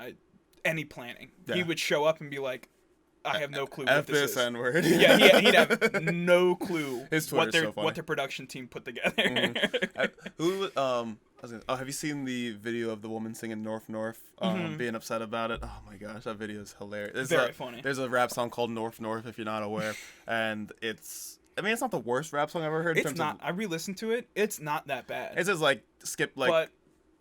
any planning. Yeah. He would show up and be like, I have no clue what F this this is. N-word. Yeah, he'd have no clue His what Twitter's so funny. what their production team put together. Have you seen the video of the woman singing North North, being upset about it? Oh my gosh, that video is hilarious. Very funny. There's a rap song called North North, if you're not aware, and it's not the worst rap song I've ever heard. It's not. I re-listened to it. It's not that bad. It's just like skip like. But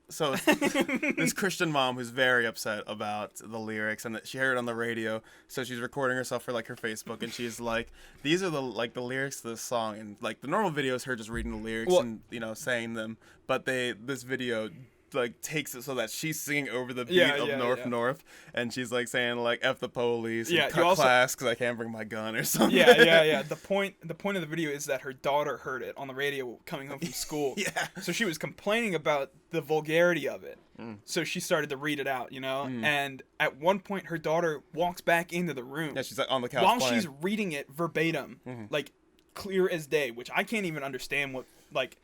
So this Christian mom who's very upset about the lyrics and that she heard it on the radio, so she's recording herself for like her Facebook, and she's like, these are the lyrics to this song, and like the normal video is her just reading the lyrics and saying them, but this video like takes it so that she's singing over the beat of North North, and she's like saying like F the police, and cut class because I can't bring my gun or something. Yeah. The point of the video is that her daughter heard it on the radio coming home from school. Yeah. So she was complaining about the vulgarity of it. So she started to read it out, and at one point her daughter walks back into the room. Yeah, she's like on the couch while playing. she's reading it verbatim, like clear as day, which I can't even understand what like.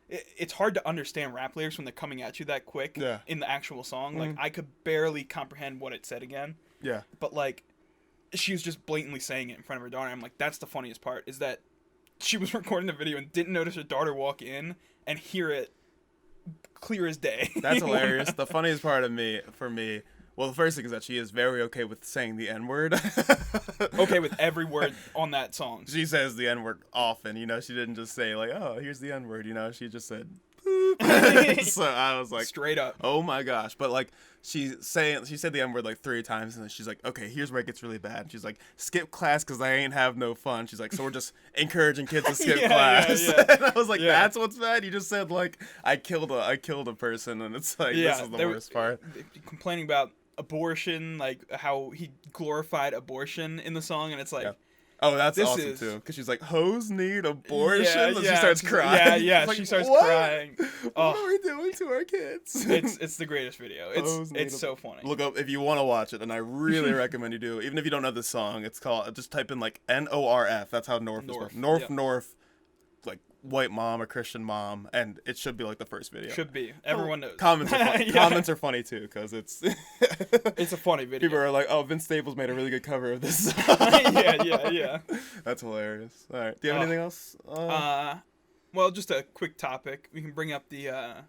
It's hard to understand rap lyrics when they're coming at you that quick in the actual song. Like, I could barely comprehend what it said again. Yeah. But, like, she was just blatantly saying it in front of her daughter. I'm like, that's the funniest part, is that she was recording the video and didn't notice her daughter walk in and hear it clear as day. That's hilarious. The funniest part for me, well, the first thing is that she is very okay with saying the N-word. Okay with every word on that song. She says the N-word often, she didn't just say like, oh, here's the N-word, she just said boop. So I was like, straight up. Oh my gosh. But like she said the N-word like 3 times, and then she's like, okay, here's where it gets really bad. She's like, skip class because I ain't have no fun. She's like, so we're just encouraging kids to skip class. Yeah. And I was like, that's what's bad? You just said like I killed a person, and it's like this is the worst part. Complaining about abortion, like how he glorified abortion in the song, and it's like oh, that's awesome too, because she's like, hoes need abortion, and she starts crying. Like, she starts crying. What are we doing to our kids? It's the greatest video. It's so funny. Look up if you want to watch it, and I really recommend you do. Even if you don't know the song, it's called, just type in like NORF. That's how North is spelled. North, like white mom or Christian mom, and it should be like the first video. Should be. Everyone knows. Comments are funny. Comments are funny too, because it's it's a funny video. People are like, oh, Vince Staples made a really good cover of this song. yeah. That's hilarious. All right, do you have anything else? Well, just a quick topic. We can bring up the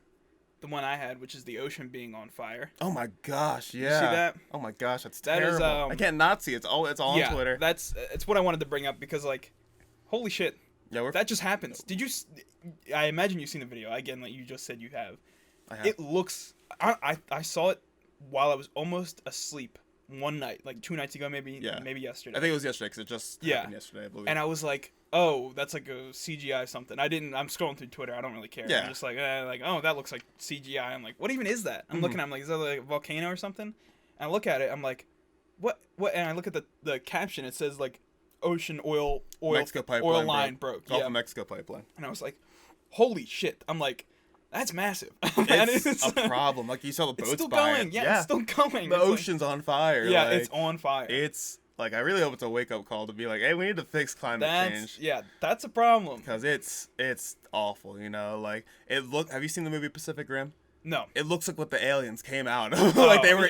one I had, which is the ocean being on fire. Oh my gosh, yeah. You see that? Oh my gosh, that's that terrible. Is, I can't not see it. It's all on Twitter. It's what I wanted to bring up because like, holy shit. Yeah, that just happens. Did you? I imagine you've seen the video again, like you just said you have. I have. It looks. I saw it while I was almost asleep one night, like 2 nights ago, maybe yesterday. I think it was yesterday because it just happened yesterday, I believe. And I was like, oh, that's like a CGI something. I'm scrolling through Twitter. I don't really care. Yeah. I'm just like, oh, that looks like CGI. I'm like, what even is that? I'm looking. I'm like, is that like a volcano or something? And I look at it. I'm like, what? And I look at the caption. It says like, ocean oil Mexico pipeline line broke. broke. Gulf Yeah, of Mexico pipeline. And I was like, holy shit. I'm like, that's massive. It's a problem. Like, you saw the boats it's still by going. it. Yeah, it's still going. The It's ocean's on fire. Yeah, like, it's on fire. It's like, I really hope it's a wake up call to be like, hey, we need to fix climate change. Yeah, that's a problem. Because it's awful, you know. Like, have you seen the movie Pacific Rim? No. It looks like what the aliens came out of. Like, they were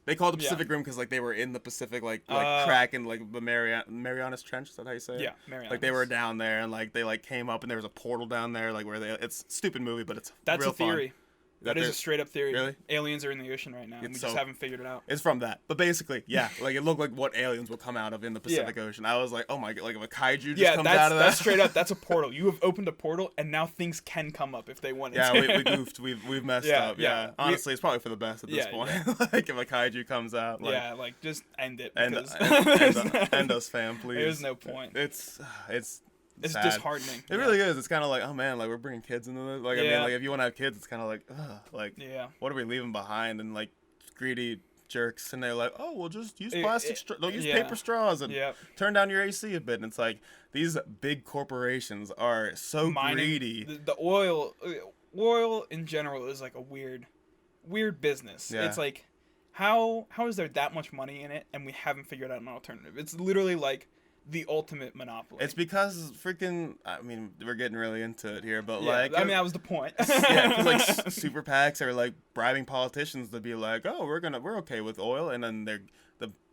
they called it Pacific Rim because, like, they were in the Pacific, like crack in, like, the Marianas Trench. Is that how you say it? Yeah, Marianas. Like, they were down there, and, like, they, like, came up, and there was a portal down there, like, where it's a stupid movie, but it's That's real a theory. Fun. That is a straight up theory. Really? Aliens are in the ocean right now, and we just haven't figured it out. It's from that. But basically, yeah, like, it looked like what aliens would come out of in the Pacific Ocean. I was like, oh my god, like, if a kaiju just comes out of that. That's straight up. That's a portal. You have opened a portal, and now things can come up if they wanted to. Yeah, we goofed. We've messed up. Yeah. Honestly, it's probably for the best at this point. Yeah. Like, if a kaiju comes out. Like, like, just end it. End us, fam, please. There's no point. It's sad. Disheartening. It really is. It's kind of like, oh man, like, we're bringing kids into this. Like, I mean, like, if you want to have kids, it's kind of like, ugh, like, what are we leaving behind? And, like, greedy jerks, and they're like, oh, well, just use plastic don't use paper straws and turn down your AC a bit. And it's like, these big corporations are so greedy. The oil in general is like a weird business. Yeah. It's like, how is there that much money in it and we haven't figured out an alternative? It's literally like the ultimate monopoly. It's because freaking, I mean, we're getting really into it here, but like, I mean, that was the point. Yeah, because like super PACs are like bribing politicians to be like, oh, we're okay with oil, and then the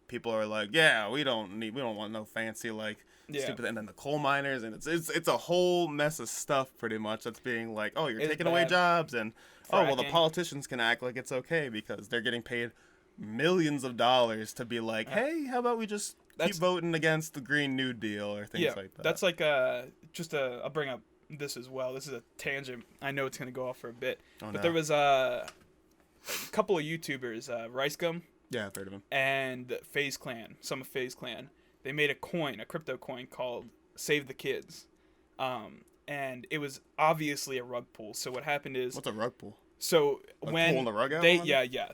people are like, yeah, we don't want no fancy like stupid, and then the coal miners, and it's a whole mess of stuff pretty much that's being like, oh, you're taking away jobs, and oh, well, the politicians can act like it's okay because they're getting paid millions of dollars to be like, hey, how about we just keep voting against the Green New Deal or things like that. That's like I'll bring up this as well. This is a tangent. I know it's gonna go off for a bit, but there was a couple of YouTubers, RiceGum. Yeah, I've heard of him. And FaZe Clan, some of FaZe Clan. They made a crypto coin called Save the Kids, and it was obviously a rug pull. So what happened is, what's a rug pull? So when pulling the rug out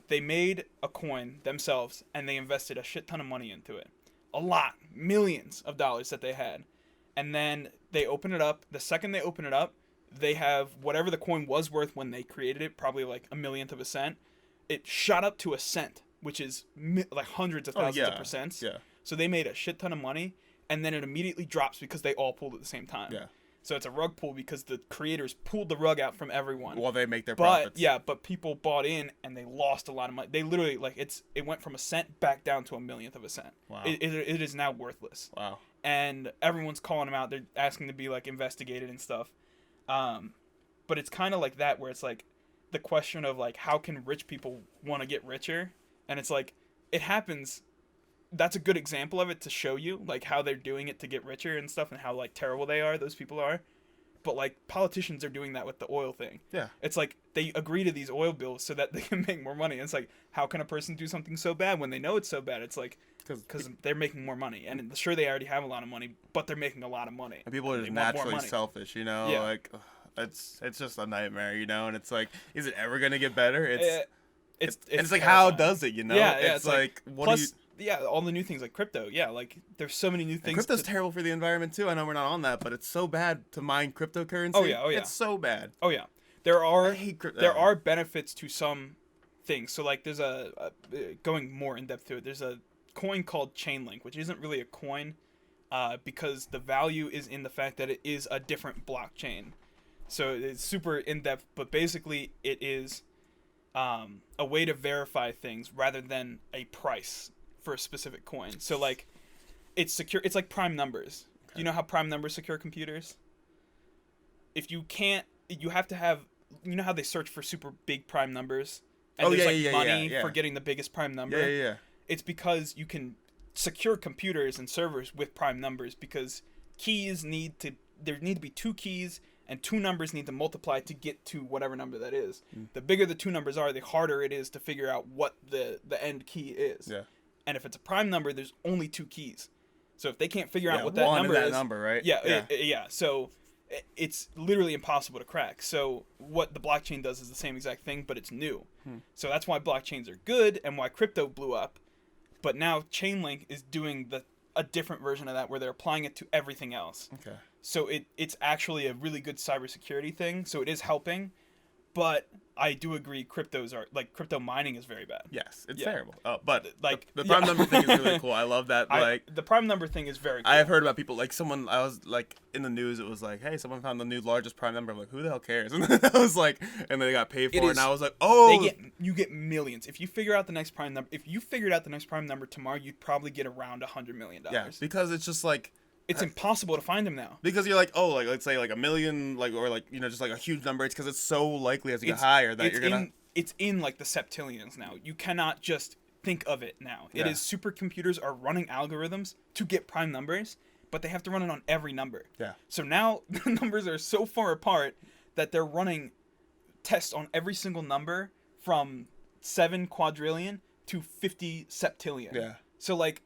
they made a coin themselves and they invested a shit ton of money into it. A lot, millions of dollars that they had. And then they open it up. The second they open it up, they have whatever the coin was worth when they created it, probably like a millionth of a cent. It shot up to a cent, which is like hundreds of thousands of percents. Yeah. So they made a shit ton of money, and then it immediately drops because they all pulled at the same time. Yeah. So it's a rug pull because the creators pulled the rug out from everyone. Well, they make their profits. But people bought in and they lost a lot of money. They literally, like, it went from a cent back down to a millionth of a cent. Wow. It is now worthless. Wow. And everyone's calling them out. They're asking to be, like, investigated and stuff. But it's kind of like that where it's, like, the question of, like, how can rich people want to get richer? And it's, like, it happens. That's a good example of it to show you, like, how they're doing it to get richer and stuff and how, like, terrible those people are. But, like, politicians are doing that with the oil thing. Yeah. It's like they agree to these oil bills so that they can make more money. And it's like, how can a person do something so bad when they know it's so bad? It's like, because they're making more money. And sure, they already have a lot of money, but they're making a lot of money. And people are just naturally selfish, you know? Yeah. Like, it's just a nightmare, you know? And it's like, is it ever going to get better? It's like, how does it, you know? Yeah, it's like what do you... Yeah, all the new things like crypto. Yeah, like there's so many new things. And crypto's terrible for the environment too. I know we're not on that, but it's so bad to mine cryptocurrency. Oh yeah. It's so bad. Oh yeah. There are benefits to some things. So like there's going more in depth to it. There's a coin called Chainlink, which isn't really a coin, because the value is in the fact that it is a different blockchain. So it's super in depth, but basically it is a way to verify things rather than a price for a specific coin. So like it's secure. It's like prime numbers. Okay. Do you know how prime numbers secure computers? If you can't, you have to have, you know how they search for super big prime numbers and there's money for getting the biggest prime number. Yeah. It's because you can secure computers and servers with prime numbers because there need to be two keys and two numbers need to multiply to get to whatever number that is. The bigger the two numbers are, the harder it is to figure out what the end key is. Yeah. And if it's a prime number, there's only two keys. So if they can't figure out what that number is, right? Yeah. So it's literally impossible to crack. So what the blockchain does is the same exact thing, but it's new. So that's why blockchains are good and why crypto blew up. But now Chainlink is doing a different version of that where they're applying it to everything else. Okay. So it's actually a really good cybersecurity thing. So it is helping, but I do agree crypto mining is very bad. Yes, it's terrible. Oh, but like the prime number thing is really cool. I love that. The prime number thing is very cool. I have heard about people like I was like in the news. It was like, hey, someone found the new largest prime number. I'm like, who the hell cares? And I was like, and they got paid for it. And I was like, oh, you get millions if you figure out the next prime number. If you figured out the next prime number tomorrow, you'd probably get around $100 million. Yeah, because it's just like. It's impossible to find them now. Because you're like, oh, like let's say like a million, like or like just like a huge number. It's because it's so likely as you get higher that you're gonna. It's in like the septillions now. You cannot just think of it now. It is supercomputers are running algorithms to get prime numbers, but they have to run it on every number. Yeah. So now the numbers are so far apart that they're running tests on every single number from 7 quadrillion to 50 septillion. Yeah. So like.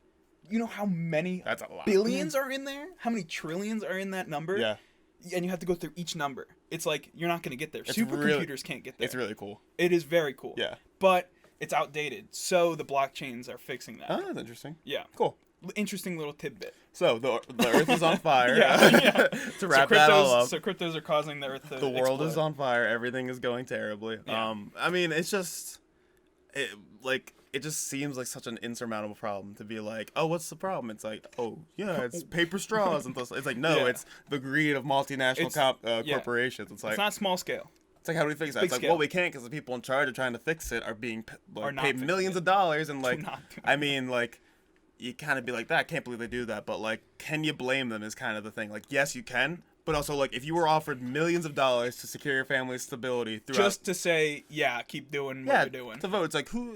You know how many That's a lot. billions are in there? How many trillions are in that number? Yeah. And you have to go through each number. It's like, you're not going to get there. Supercomputers can't get there. It's really cool. It is very cool. Yeah. But it's outdated. So the blockchains are fixing that. Oh, that's interesting. Yeah. Cool. Interesting little tidbit. So the Earth is on fire. yeah. To wrap that all up. So cryptos are causing the Earth to The world explode. is on fire. Everything is going terribly. Yeah. I mean, it's just... It just seems like such an insurmountable problem to be like, oh, what's the problem? It's like, oh, yeah, it's paper straws. And it's like, no, it's the greed of multinational corporations. It's like... It's not small scale. It's like, how do we fix that? It's like, well, we can't because the people in charge of trying to fix it are being paid millions of dollars. And, like, I mean, like, you kind of be like, that. I can't believe they do that. But, like, can you blame them is kind of the thing. Like, yes, you can. But also, like, if you were offered millions of dollars to secure your family's stability throughout... Just to say, yeah, keep doing what you're doing. To vote. It's like, who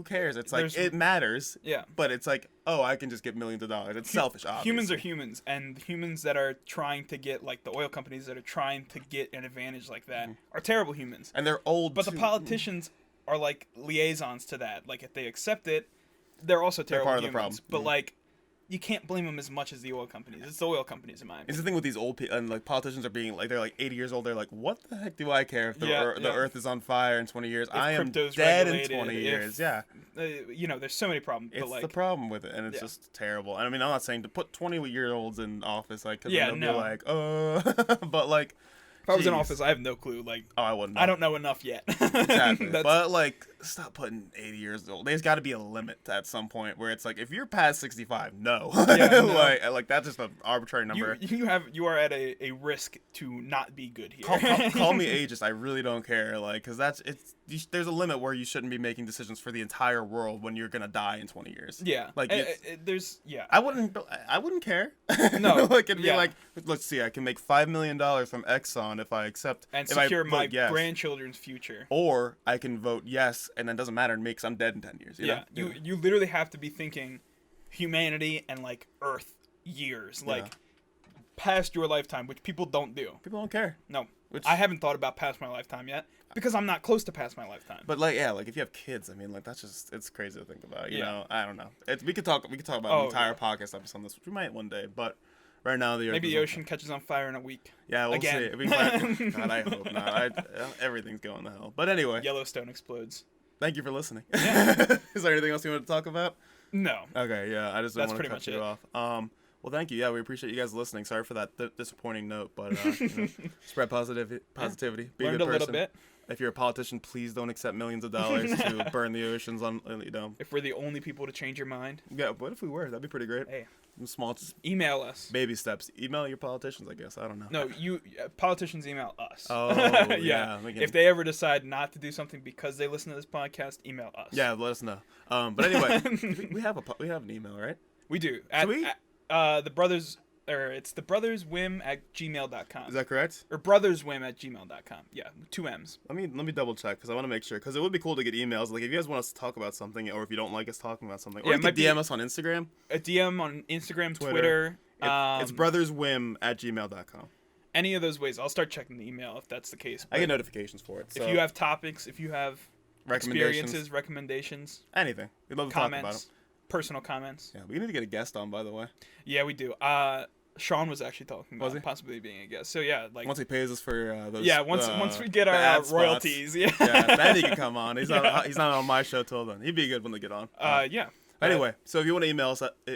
cares? It's like, it matters. Yeah. But it's like, oh, I can just get millions of dollars. It's selfish, obviously. Humans are humans, and humans that are trying to get, like, the oil companies that are trying to get an advantage like that are terrible humans. And they're old, But the politicians are, like, liaisons to that. Like, if they accept it, they're also terrible humans. They're part of the problem. But, like... You can't blame them as much as the oil companies. It's the oil companies, in my opinion. It's the thing with these old people, and like politicians are being like, they're like 80 years old. They're like, what the heck do I care if the Earth is on fire in 20 years? I am dead in 20 years. Yeah. There's so many problems. It's but like, the problem with it, and it's just terrible. And I mean, I'm not saying to put 20-year-olds in office, like, because they'll be like, but like. If I was in office, I have no clue. Like, oh, I wouldn't know. I don't know enough yet. Exactly. But like, stop putting 80 years old. There's got to be a limit at some point where it's like, if you're past 65, no. No. like that's just an arbitrary number. You are at a risk to not be good here. Call me ageist. I really don't care. Like, because there's a limit where you shouldn't be making decisions for the entire world when you're gonna die in 20 years. Yeah. Like, I wouldn't care. No. Like, it'd be like, let's see, I can make $5 million from Exxon if I accept and secure my grandchildren's future. Or I can vote yes, and then it doesn't matter to me because I'm dead in 10 years. You know? You literally have to be thinking humanity and like Earth years, like past your lifetime, which people don't do. People don't care. No. I haven't thought about past my lifetime yet because I'm not close to past my lifetime. But like, if you have kids, I mean, like, that's just, it's crazy to think about. You know, I don't know. We could talk about an entire podcast episode on this, which we might one day. But right now, maybe the ocean catches on fire in a week. Yeah, we'll see. God, I hope not. Everything's going to hell. But anyway, Yellowstone explodes. Thank you for listening. Yeah. Is there anything else you want to talk about? No. Okay, yeah, I just didn't want to cut you off. Well, thank you. Yeah, we appreciate you guys listening. Sorry for that disappointing note, but spread positivity. Be Learned a good person. A little bit. If you're a politician, please don't accept millions of dollars to burn the oceans on. If we're the only people to change your mind. Yeah, what if we were? That'd be pretty great. Hey. Small. Email us. Baby steps. Email your politicians, I guess. I don't know. No, politicians email us. Oh, yeah. If they ever decide not to do something because they listen to this podcast, email us. Yeah, let us know. But anyway, we have an email, right? We do. It's thebrotherswhim@gmail.com. Is that correct? Or brotherswhim@gmail.com. Yeah, 2 M's. Let me double check because I want to make sure because it would be cool to get emails. Like if you guys want us to talk about something, or if you don't like us talking about something, or you can DM us on Instagram. A DM on Instagram, Twitter. It's brotherswhim@gmail.com. Any of those ways, I'll start checking the email if that's the case. I get notifications for it. So. If you have topics, if you have experiences, recommendations, anything, we'd love to talk about them. Personal comments. Yeah, we need to get a guest on, by the way. Yeah, we do. Sean was actually talking about possibly being a guest. So yeah, like once he pays us for those. Yeah, once we get our royalties, yeah, then he can come on. He's not on my show till then. He'd be a good one to get on. Yeah. Anyway, so if you want to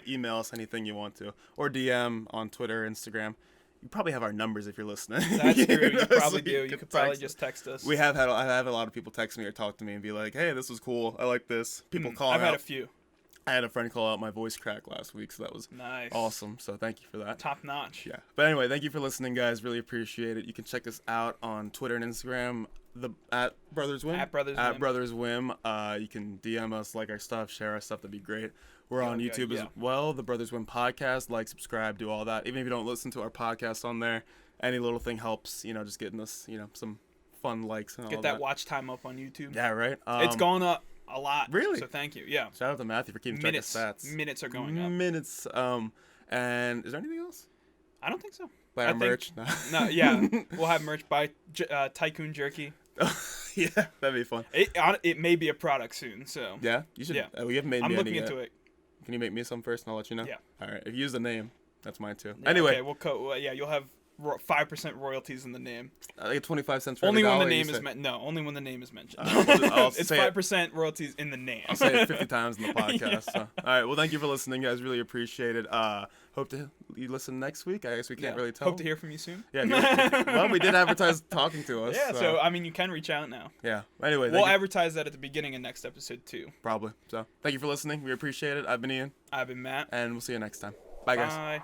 email us anything you want to, or DM on Twitter, Instagram. You probably have our numbers if you're listening. That's true. You probably So do. You could probably just text us. I have had a lot of people text me or talk to me and be like, "Hey, this was cool. I like this." People call. I've had a few. I had a friend call out my voice crack last week, so that was nice. Awesome. So thank you for that. Top notch. Yeah. But anyway, thank you for listening, guys. Really appreciate it. You can check us out on Twitter and Instagram. At Brothers Whim. At Brothers Whim. You can DM us, like our stuff, share our stuff. That'd be great. We're on YouTube as well. The Brothers Whim podcast. Like, subscribe, do all that. Even if you don't listen to our podcast on there, any little thing helps. Just getting us, some fun likes and all that. Get that watch time up on YouTube. Yeah, right. It's gone up a lot. Really? So thank you. Yeah. Shout out to Matthew for keeping track of stats. Minutes are going up. Minutes. And is there anything else? I don't think so. Buy our merch. No. Yeah. We'll have merch by Tycoon Jerky. Yeah, that'd be fun. It may be a product soon, so. Yeah, you should. Yeah. We haven't made me any yet. I'm looking into it. Can you make me some first and I'll let you know? Yeah. All right. If you use the name, that's mine too. Yeah, anyway. Okay, you'll have 5% royalties in the name. I get 25 cents for only every when dollar the name is mentioned. No, only when the name is mentioned. It's 5% royalties in the name. I'll say it 50 times in the podcast. Yeah. So. All right. Well, thank you for listening, guys. Really appreciate it. Hope to you listen next week. I guess we can't really tell. Hope to hear from you soon. Yeah. Well, we did advertise talking to us. Yeah. So you can reach out now. Yeah. Anyway, we'll advertise that at the beginning of next episode too. Probably. So thank you for listening. We appreciate it. I've been Ian. I've been Matt. And we'll see you next time. Bye, guys. Bye.